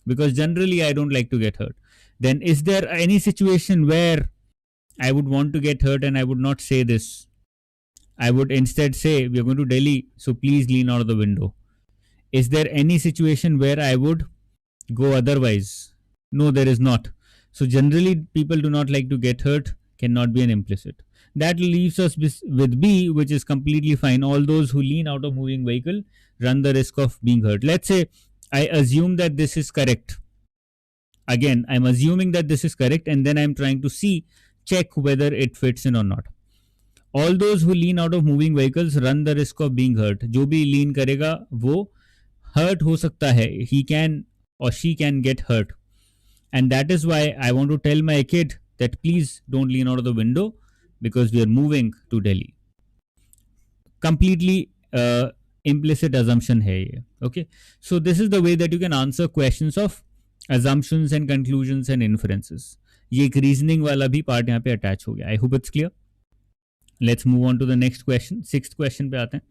because generally I don't like to get hurt. Then is there any situation where I would want to get hurt and I would not say this? I would instead say, we are going to Delhi, so please lean out of the window. Is there any situation where I would go otherwise? No, there is not. So generally people do not like to get hurt cannot be an implicit. That leaves us with B, which is completely fine. All those who lean out of moving vehicle run the risk of being hurt. Let's say I assume that this is correct. Again, I'm assuming that this is correct, and then I'm trying to check whether it fits in or not. All those who lean out of moving vehicles run the risk of being hurt. जो भी lean करेगा वो hurt हो सकता है. He can or she can get hurt. And that is why I want to tell my kid that please don't lean out of the window because we are moving to Delhi. Completely implicit assumption है ये. Okay. So this is the way that you can answer questions of assumptions and conclusions and inferences. ये एक reasoning वाला भी part यहाँ पे attach हो गया. I hope it's clear. Let's move on to the next question. Sixth question पे आते हैं.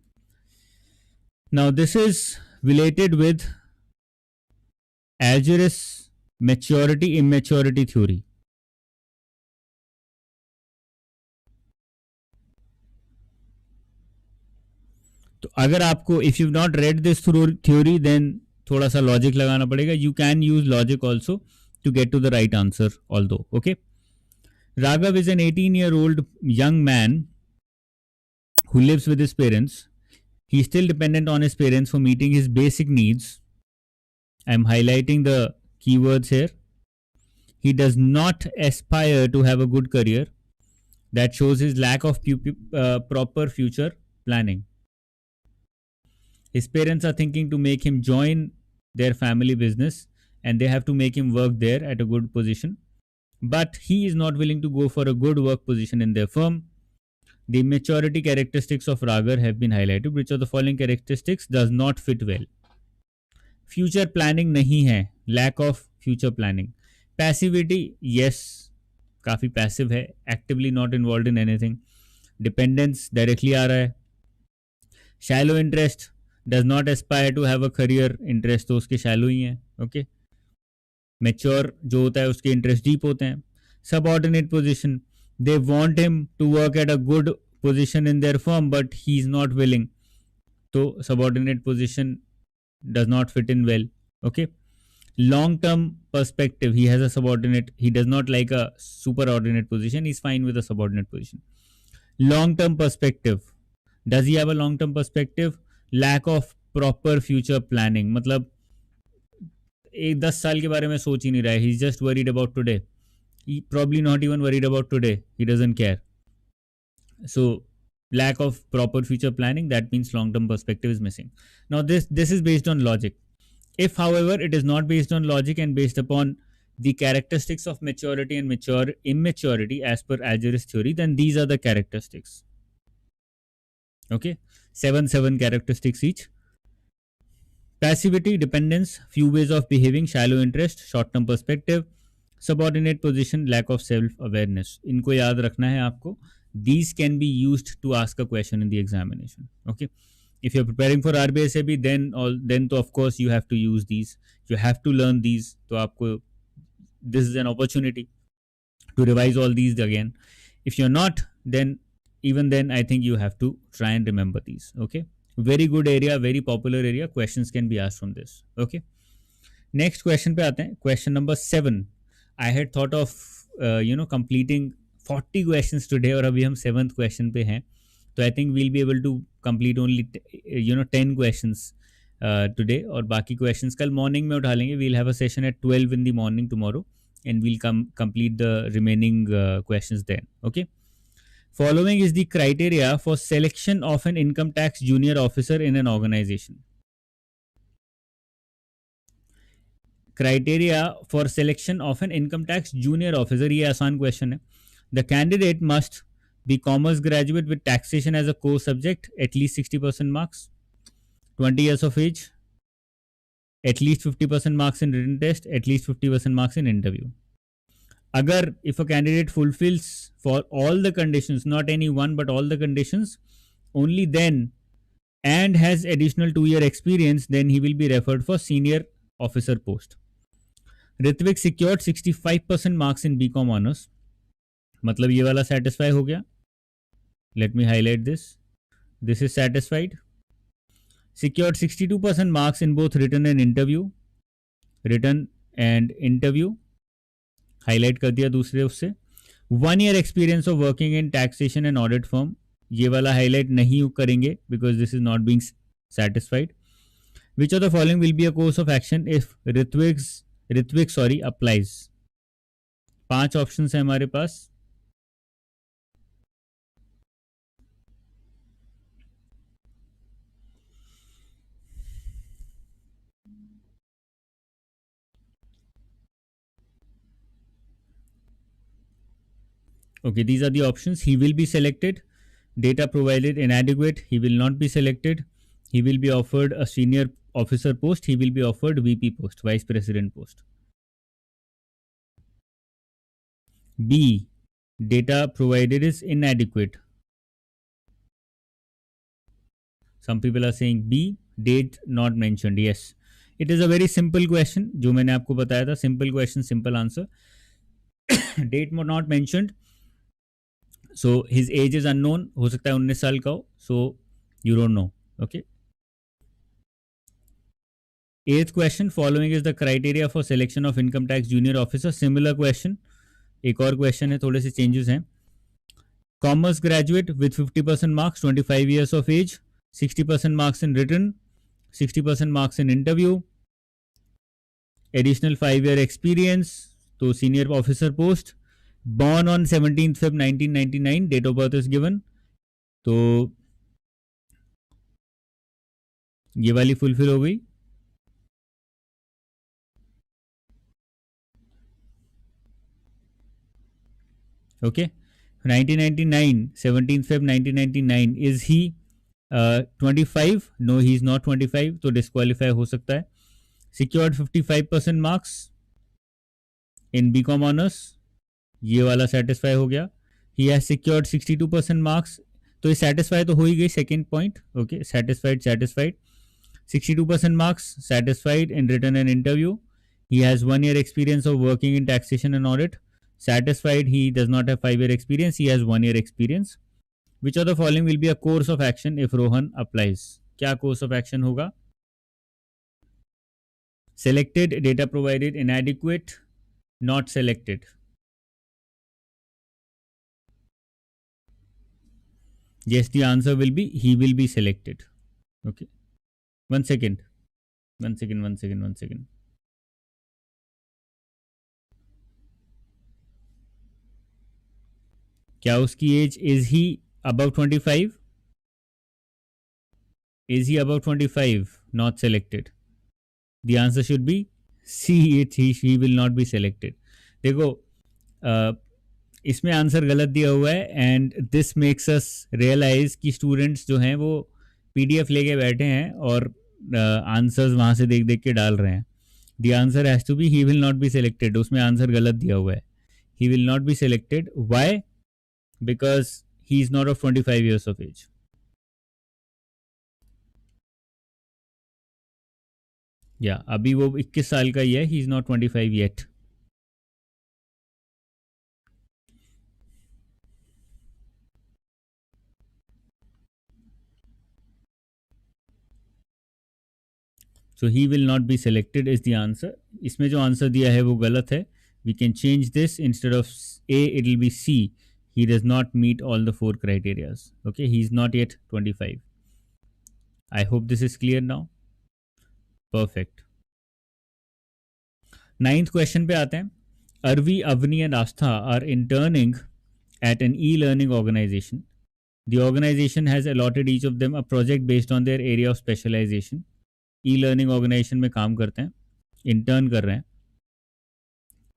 Now this is related with Algeris maturity immaturity theory. तो अगर आपको if you've not read this theory then थोड़ा सा logic लगाना पड़ेगा. You can use logic also to get to the right answer although. Okay. Raghav is an 18-year-old young man who lives with his parents. He is still dependent on his parents for meeting his basic needs. I am highlighting the keywords here. He does not aspire to have a good career. That shows his lack of proper future planning. His parents are thinking to make him join their family business and they have to make him work there at a good position. But he is not willing to go for a good work position in their firm. The maturity characteristics of Raghav have been highlighted. Which of the following characteristics does not fit well? Future planning नहीं है. Lack of future planning. Passivity, yes, काफी passive है. Actively not involved in anything. Dependence directly आ रहा है. Shallow interest, does not aspire to have a career. Interest तो उसके shallow ही हैं. Okay. Mature जो होता है उसके interest deep होते हैं. Subordinate position, they want him to work at a good position in their firm but he is not willing. So subordinate position does not fit in well. Okay. Long term perspective, he has a subordinate. He does not like a superordinate position. He's fine with a subordinate position. Long term perspective, does he have a long term perspective? Lack of proper future planning. मतलब एक 10 साल के बारे में सोच ही नहीं रहा है. He's just worried about today. He probably not even worried about today. He doesn't care. So lack of proper future planning, that means long term perspective is missing. Now this is based on logic. If however it is not based on logic and based upon the characteristics of maturity and immaturity as per Algeris theory, then these are the characteristics. Okay, 7 characteristics each. Passivity, dependence, few ways of behaving, shallow interest, short term perspective, subordinate position, lack of self awareness. इनको याद रखना है आपको. These can be used to ask a question in the examination. Okay. If you're preparing for RBI SEBI, then to of course you have to use these. You have to learn these. तो आपको this is an opportunity to revise all these again. If you're not, then even then I think you have to try and remember these. Okay. Very good area, very popular area. Questions can be asked from this. Okay. Next question पे आते हैं. Question number 7. I had thought of completing 40 questions today और अभी हम 7th question पे हैं. So I think we'll be able to complete only 10 questions today, और बाकी क्वेश्चंस कल मॉर्निंग में उठा लेंगे. We'll have a session at 12 in the morning tomorrow and we'll complete the remaining questions then. Okay. Following is the criteria for selection of an income tax junior officer in an organization. Criteria for selection of an income tax junior officer. ये आसान question है. The candidate must be commerce graduate with taxation as a core subject, at least 60% marks, 20 years of age, at least 50% marks in written test, at least 50% marks in interview. Agar if a candidate fulfills for all the conditions, not any one but all the conditions, only then, and has additional 2-year experience, then he will be referred for senior officer post. Ritvik secured 65% marks in BCom honors. मतलब ये वाला satisfy हो गया. Let me highlight this. This is satisfied. Secured 62% marks in both written and interview. Written and interview. Highlight कर दिया दूसरे उससे. 1 year experience of working in taxation and audit firm. ये वाला हाईलाइट नहीं करेंगे because this is not being satisfied. Which of the following will be a course of action if Ritwik applies. 5 option है हमारे पास. Okay, these are the options. He will be selected. Data provided inadequate. He will not be selected. He will be offered a senior officer post. He will be offered VP post, vice president post. B, data provided is inadequate. Some people are saying B, date not mentioned. Yes, it is a very simple question. जो मैंने आपको बताया था, simple question, simple answer. Date not mentioned. So his age is unknown. हो सकता है 19 साल का हो. So you don't know. Okay. 8th question. Following is the criteria for selection of income tax junior officer. Similar question. एक और question है, थोड़े से changes हैं. Commerce graduate with 50% marks, 25 years of age, 60% marks in written, 60% marks in interview, additional 5-year experience, तो senior officer post. Born on 17th Feb 1999, date of birth is given. तो ये वाली फुलफिल हो गई. Okay. 1999, 17th Feb 1999. Is he 25? No, he is not 25. तो disqualify हो सकता है. Secured 55% marks in BCom honors. ये वाला सेटिस्फाई हो गया. He has secured 62% marks. तो ये सेटिस्फाई तो हो ही गई. Second point. Okay, satisfied 62% marks, satisfied in written and interview. He has 1 year experience of working in taxation and audit. Satisfied, he does not have 5-year experience. He has 1 year experience. Which of the following will be a course of action if Rohan applies? क्या course of action होगा? Selected, data provided inadequate, not selected. Yes, the answer will be he will be selected. Okay. One second. क्या उसकी age is he above 25? Is he above 25? Not selected. The answer should be C. He will not be selected. देखो इसमें answer गलत दिया हुआ है and this makes us realise कि students जो हैं वो पीडीएफ लेके बैठे हैं और आंसर्स वहाँ से देख देख के डाल रहे हैं. The answer has to be he will not be selected. उसमें आंसर गलत दिया हुआ है. He will not be selected. Why? Because he is not of 25 years of age. या अभी वो 21 साल का ही है. ही is not 25 yet. So he will not be selected is the answer. इसमें जो आंसर दिया है वो गलत है. We can change this. Instead of A, it will be C. He does not meet all the 4 criteria. Okay, he is not yet 25. I hope this is clear now. Perfect. Ninth question पे आते हैं. Arvi, Avni, and Astha are interning at an e-learning organization. The organization has allotted each of them a project based on their area of specialization. E-learning organization में काम करते हैं, intern कर रहे हैं.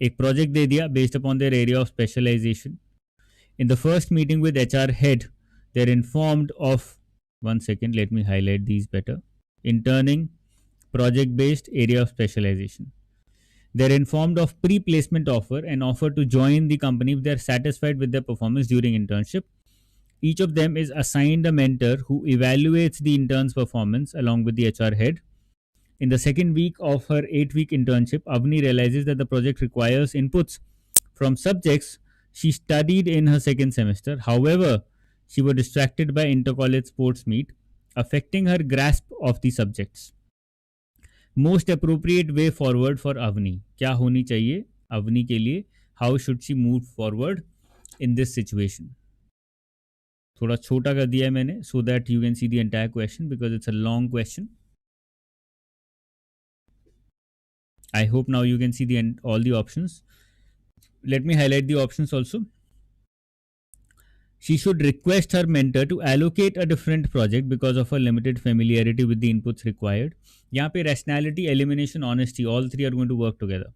एक project दे दिया based upon their area of specialization. In the first meeting with HR head, they're informed of, one second, let me highlight these better. Interning, project based, area of specialization. They're informed of pre-placement offer and offer to join the company if they're satisfied with their performance during internship. Each of them is assigned a mentor who evaluates the intern's performance along with the HR head. In the second week of her 8-week internship, Avni realizes that the project requires inputs from subjects she studied in her second semester. However, she was distracted by inter-college sports meet, affecting her grasp of the subjects. Most appropriate way forward for Avni. क्या होनी चाहिए अवनी के लिए? How should she move forward in this situation? थोड़ा छोटा कर दिया है मैंने so that you can see the entire question because it's a long question. I hope now you can see all the options. Let me highlight the options also. She should request her mentor to allocate a different project because of her limited familiarity with the inputs required. यहाँ पे rationality, elimination, honesty, all three are going to work together.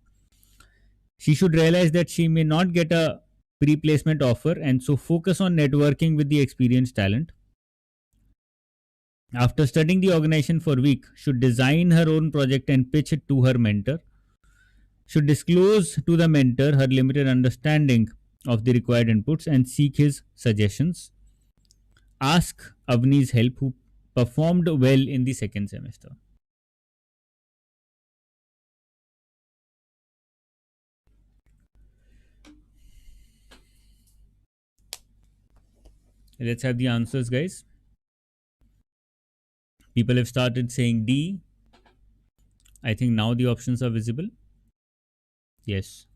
She should realize that she may not get a pre-placement offer and so focus on networking with the experienced talent. After studying the organization for a week, should design her own project and pitch it to her mentor. Should disclose to the mentor her limited understanding of the required inputs and seek his suggestions. Ask Avni's help, who performed well in the second semester. Let's have the answers, guys. People have started saying D. I think now the options are visible. Yes.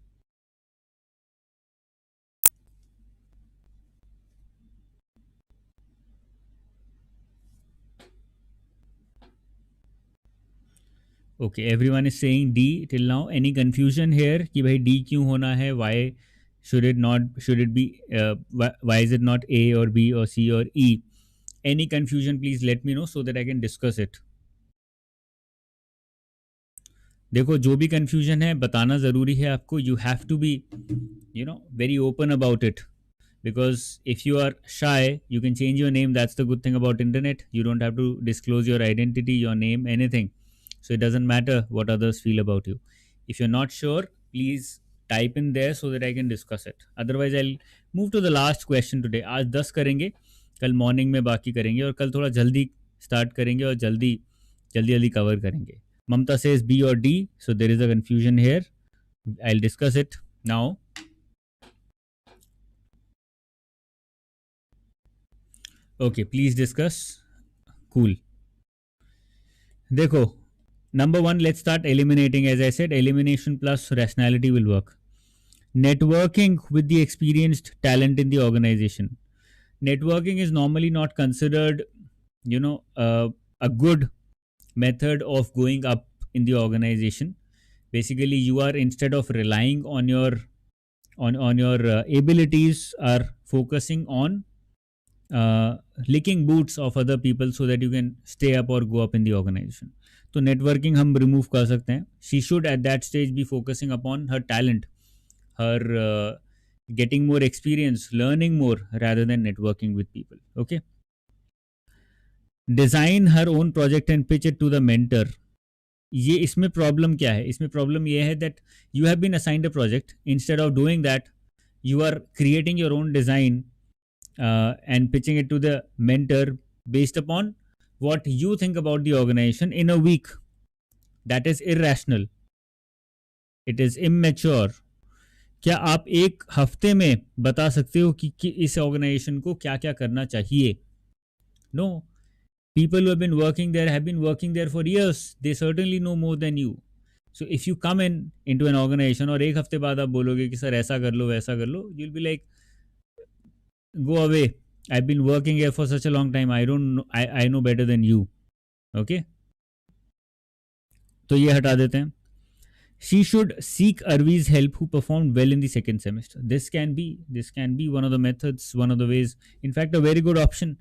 Okay, everyone is saying D till now. Any confusion here कि भाई D क्यों होना है? Why should it be why is it not A or B or C or E? Any confusion, please let me know so that I can discuss it. देखो जो भी confusion है बताना ज़रूरी है आपको. You have to be very open about it, because if you are shy you can change your name. That's the good thing about internet. You don't have to disclose your identity, your name, anything, so it doesn't matter what others feel about you. If you're not sure, please type in there so that I can discuss it. Otherwise I'll move to the last question today. आज 10 करेंगे, कल morning में बाकी करेंगे और कल थोड़ा जल्दी स्टार्ट करेंगे और जल्दी जल्दी कवर करेंगे. Mamta says B or D, so there is a confusion here. I'll discuss it now. Okay, please discuss. Cool. देखो, number one, let's start eliminating. As I said, elimination plus rationality will work. Networking with the experienced talent in the organization. Networking is normally not considered, a good method of going up in the organization. Basically, you are, instead of relying on your abilities, are focusing on licking boots of other people so that you can stay up or go up in the organization. तो networking हम remove कर सकते हैं. She should at that stage be focusing upon her talent, her getting more experience, learning more rather than networking with people. Okay. Design her own project and pitch it to the mentor. ये इसमें problem क्या है? इसमें problem ये है that you have been assigned a project, instead of doing that you are creating your own design and pitching it to the mentor based upon what you think about the organization in a week. That is irrational. It is immature. क्या आप एक हफ्ते में बता सकते हो कि इस ऑर्गेनाइजेशन को क्या क्या करना चाहिए? No. People who have been working there for years. They certainly know more than you. So if you come into an organization और एक हफ्ते बाद आप बोलोगे कि सर ऐसा कर लो वैसा कर लो, you'll be like, go away. I've been working here for such a long time. I don't know. I know better than you. Okay. तो ये हटा देते हैं. She should seek Arvi's help who performed well in the second semester. This can be one of the methods, one of the ways. In fact, a very good option.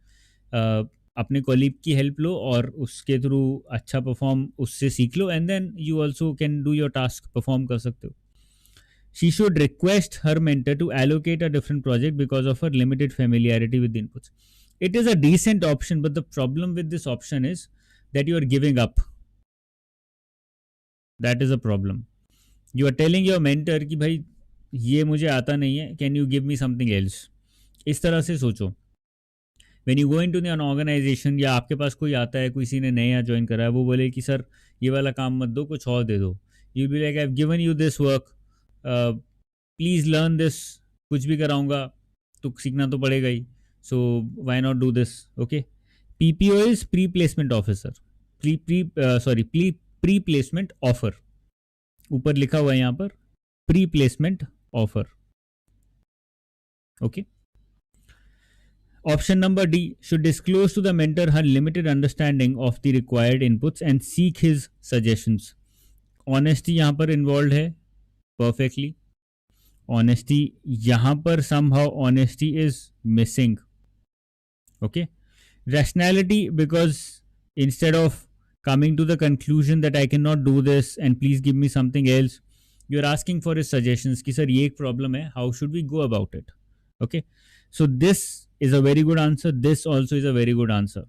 अपने colleague की help लो और उसके through अच्छा perform उससे सीख लो and then you also can do your task perform कर सकते हो. She should request her mentor to allocate a different project because of her limited familiarity with the inputs. It is a decent option, but the problem with this option is that you are giving up. That is a problem. You are telling your mentor कि भाई ये मुझे आता नहीं है, can you give me something else? इस तरह से सोचो. When you go into an organization या आपके पास कोई आता है, किसी ने नया ज्वाइन करा है, वो बोले कि सर ये वाला काम मत दो, कुछ और दे दो. You will be like, I've given you this work, please learn this. कुछ भी कराऊंगा तो सीखना तो पड़ेगा ही. So why not do this? Okay. PPO is pre-placement officer. Pre-placement offer. ऊपर लिखा हुआ है यहाँ पर pre-placement offer. Okay. Option number D, should disclose to the mentor her limited understanding of the required inputs and seek his suggestions. Honesty यहाँ पर involved है perfectly. Honesty यहाँ पर somehow honesty is missing. Okay. Rationality, because instead of coming to the conclusion that I cannot do this and please give me something else, you're asking for his suggestions कि sir ये एक problem है, how should we go about it? Okay. So this is a very good answer. This also is a very good answer.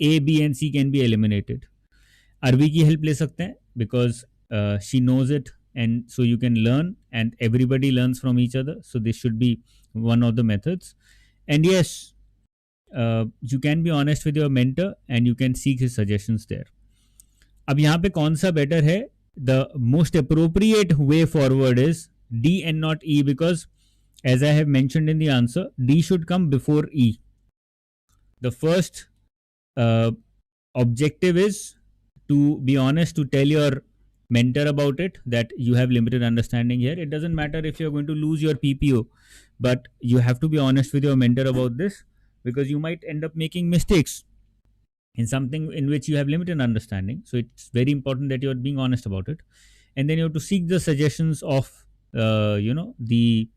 A, B and C can be eliminated. Arvi की help ले सकते हैं because she knows it and so you can learn and everybody learns from each other. So this should be one of the methods. And yes, you can be honest with your mentor and you can seek his suggestions there. अब यहाँ पे कौन सा better है? The most appropriate way forward is D and not E, because as I have mentioned in the answer, D should come before E. The first objective is to be honest, to tell your mentor about it, that you have limited understanding here. It doesn't matter if you're going to lose your PPO, but you have to be honest with your mentor about this, because you might end up making mistakes in something in which you have limited understanding. So it's very important that you're being honest about it. And then you have to seek the suggestions of, the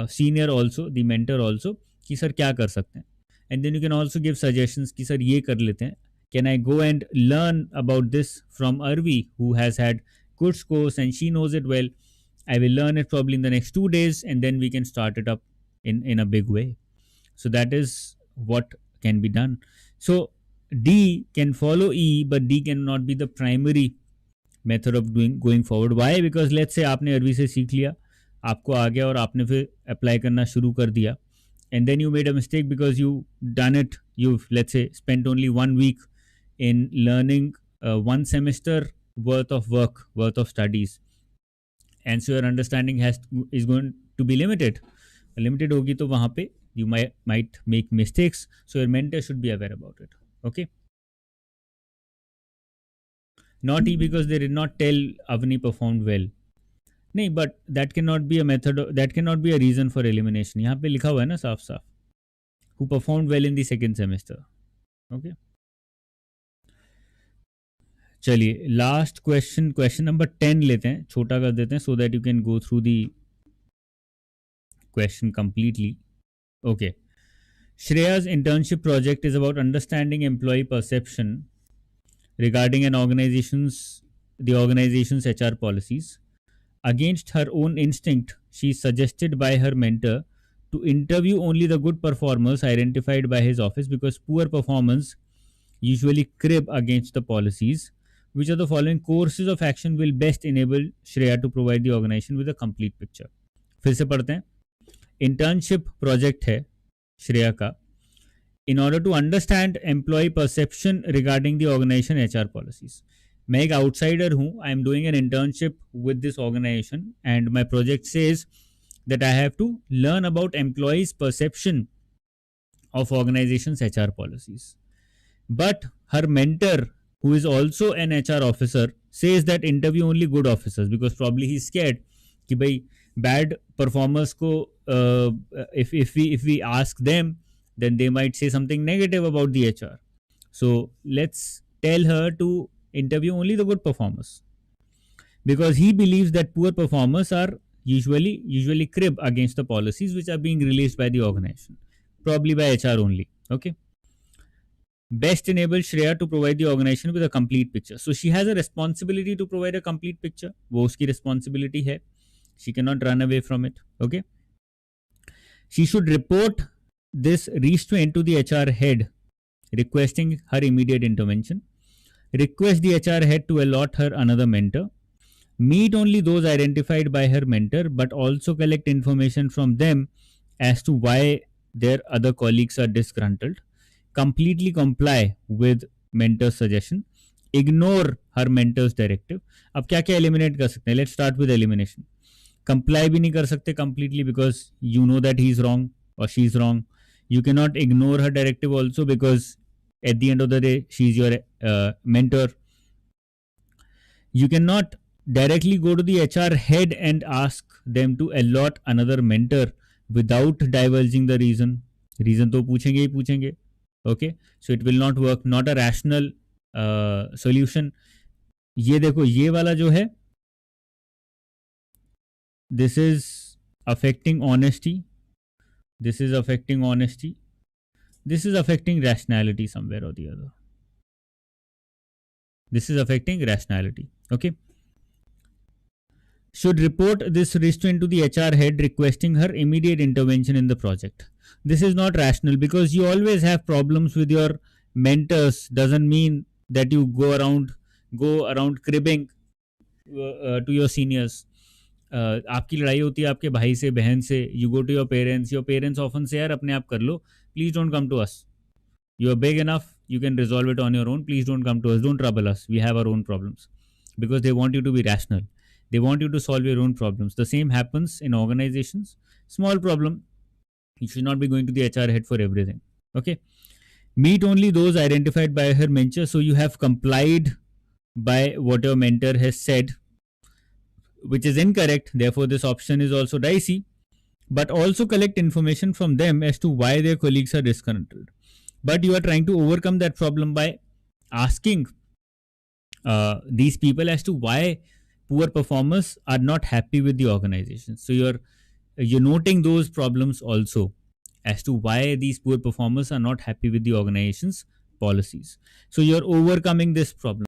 senior also, the mentor also, कि sir क्या कर सकते हैं. And then you can also give suggestions कि sir ये कर लेते हैं. Can I go and learn about this from Arvi, who has had good scores and she knows it well? I will learn it probably in the next 2 days and then we can start it up in a big way. So that is what can be done. So D can follow E, but D cannot be the primary method of going forward. Why? Because let's say आपने अरवी से सीख लिया, आपको आ गया और आपने फिर अप्लाई करना शुरू कर दिया, and then you made a mistake because you done it, you've let's say spent only 1 week in learning 1 semester worth of work, worth of studies, and so your understanding is going to be limited होगी, तो वहाँ पे you might make mistakes, so your mentor should be aware about it. Okay. Not E, because they did not tell Avni performed well. नहीं, but that cannot be a method, that cannot be a reason for elimination. यहाँ पे लिखा हुआ है ना साफ साफ, who performed well in the second semester. Okay. चलिए लास्ट क्वेश्चन नंबर 10 लेते हैं, छोटा कर देते हैं so that you can go through the question completely. Okay. Shreya's internship project is about understanding employee perception regarding the organization's HR policies. Against her own instinct, she is suggested by her mentor to interview only the good performers identified by his office, because poor performance usually crib against the policies. Which of the following courses of action will best enable Shreya to provide the organization with a complete picture? फिर से पढ़ते हैं. Internship project है श्रेया का. In order to understand employee perception regarding the organization HR policies. मैं एक outsider हूँ. I am doing an internship with this organization and my project says that I have to learn about employees' perception of organization's HR policies. But her mentor, who is also an HR officer, says that interview only good officers, because probably he's scared कि भाई bad performers को if we ask them, then they might say something negative about the HR. So let's tell her to interview only the good performers, because he believes that poor performers are usually crib against the policies which are being released by the organization, probably by HR only. Okay. Best enables Shreya to provide the organization with a complete picture. So she has a responsibility to provide a complete picture. वो उसकी responsibility है. She cannot run away from it. Okay. She should report this restraint to the HR head, requesting her immediate intervention. Request the HR head to allot her another mentor. Meet only those identified by her mentor, but also collect information from them as to why their other colleagues are disgruntled. Completely comply with mentor's suggestion. Ignore her mentor's directive. अब क्या क्या eliminate कर सकते हैं? Let's start with elimination. Comply भी नहीं कर सकते completely because you know that he is wrong or she is wrong. You cannot ignore her directive also because at the end of the day she is your mentor. You cannot directly go to the HR head and ask them to allot another mentor without divulging the reason. Reason तो पूछेंगे ही पूछेंगे. Okay, so it will not work. Not a rational solution. ये देखो ये वाला जो है, this is affecting honesty. This is affecting honesty. This is affecting rationality somewhere or the other. This is affecting rationality. Okay. Should report this restraint to the HR head, requesting her immediate intervention in the project. This is not rational because you always have problems with your mentors. Doesn't mean that you go around cribbing to your seniors. आपकी लड़ाई होती है आपके भाई से, बहन से. You go to your parents often say यार अपने आप कर लो, please don't come to us. You are big enough, you can resolve it on your own, please don't come to us, don't trouble us, we have our own problems. Because they want you to be rational, they want you to solve your own problems. The same happens in organizations. Small problem, you should not be going to the HR head for everything. Okay. Meet only those identified by her mentor. So you have complied by what your mentor has said, which is incorrect. Therefore, this option is also dicey. But also collect information from them as to why their colleagues are disgruntled. But you are trying to overcome that problem by asking these people as to why poor performers are not happy with the organization. So you're noting those problems also as to why these poor performers are not happy with the organization's policies. So you're overcoming this problem.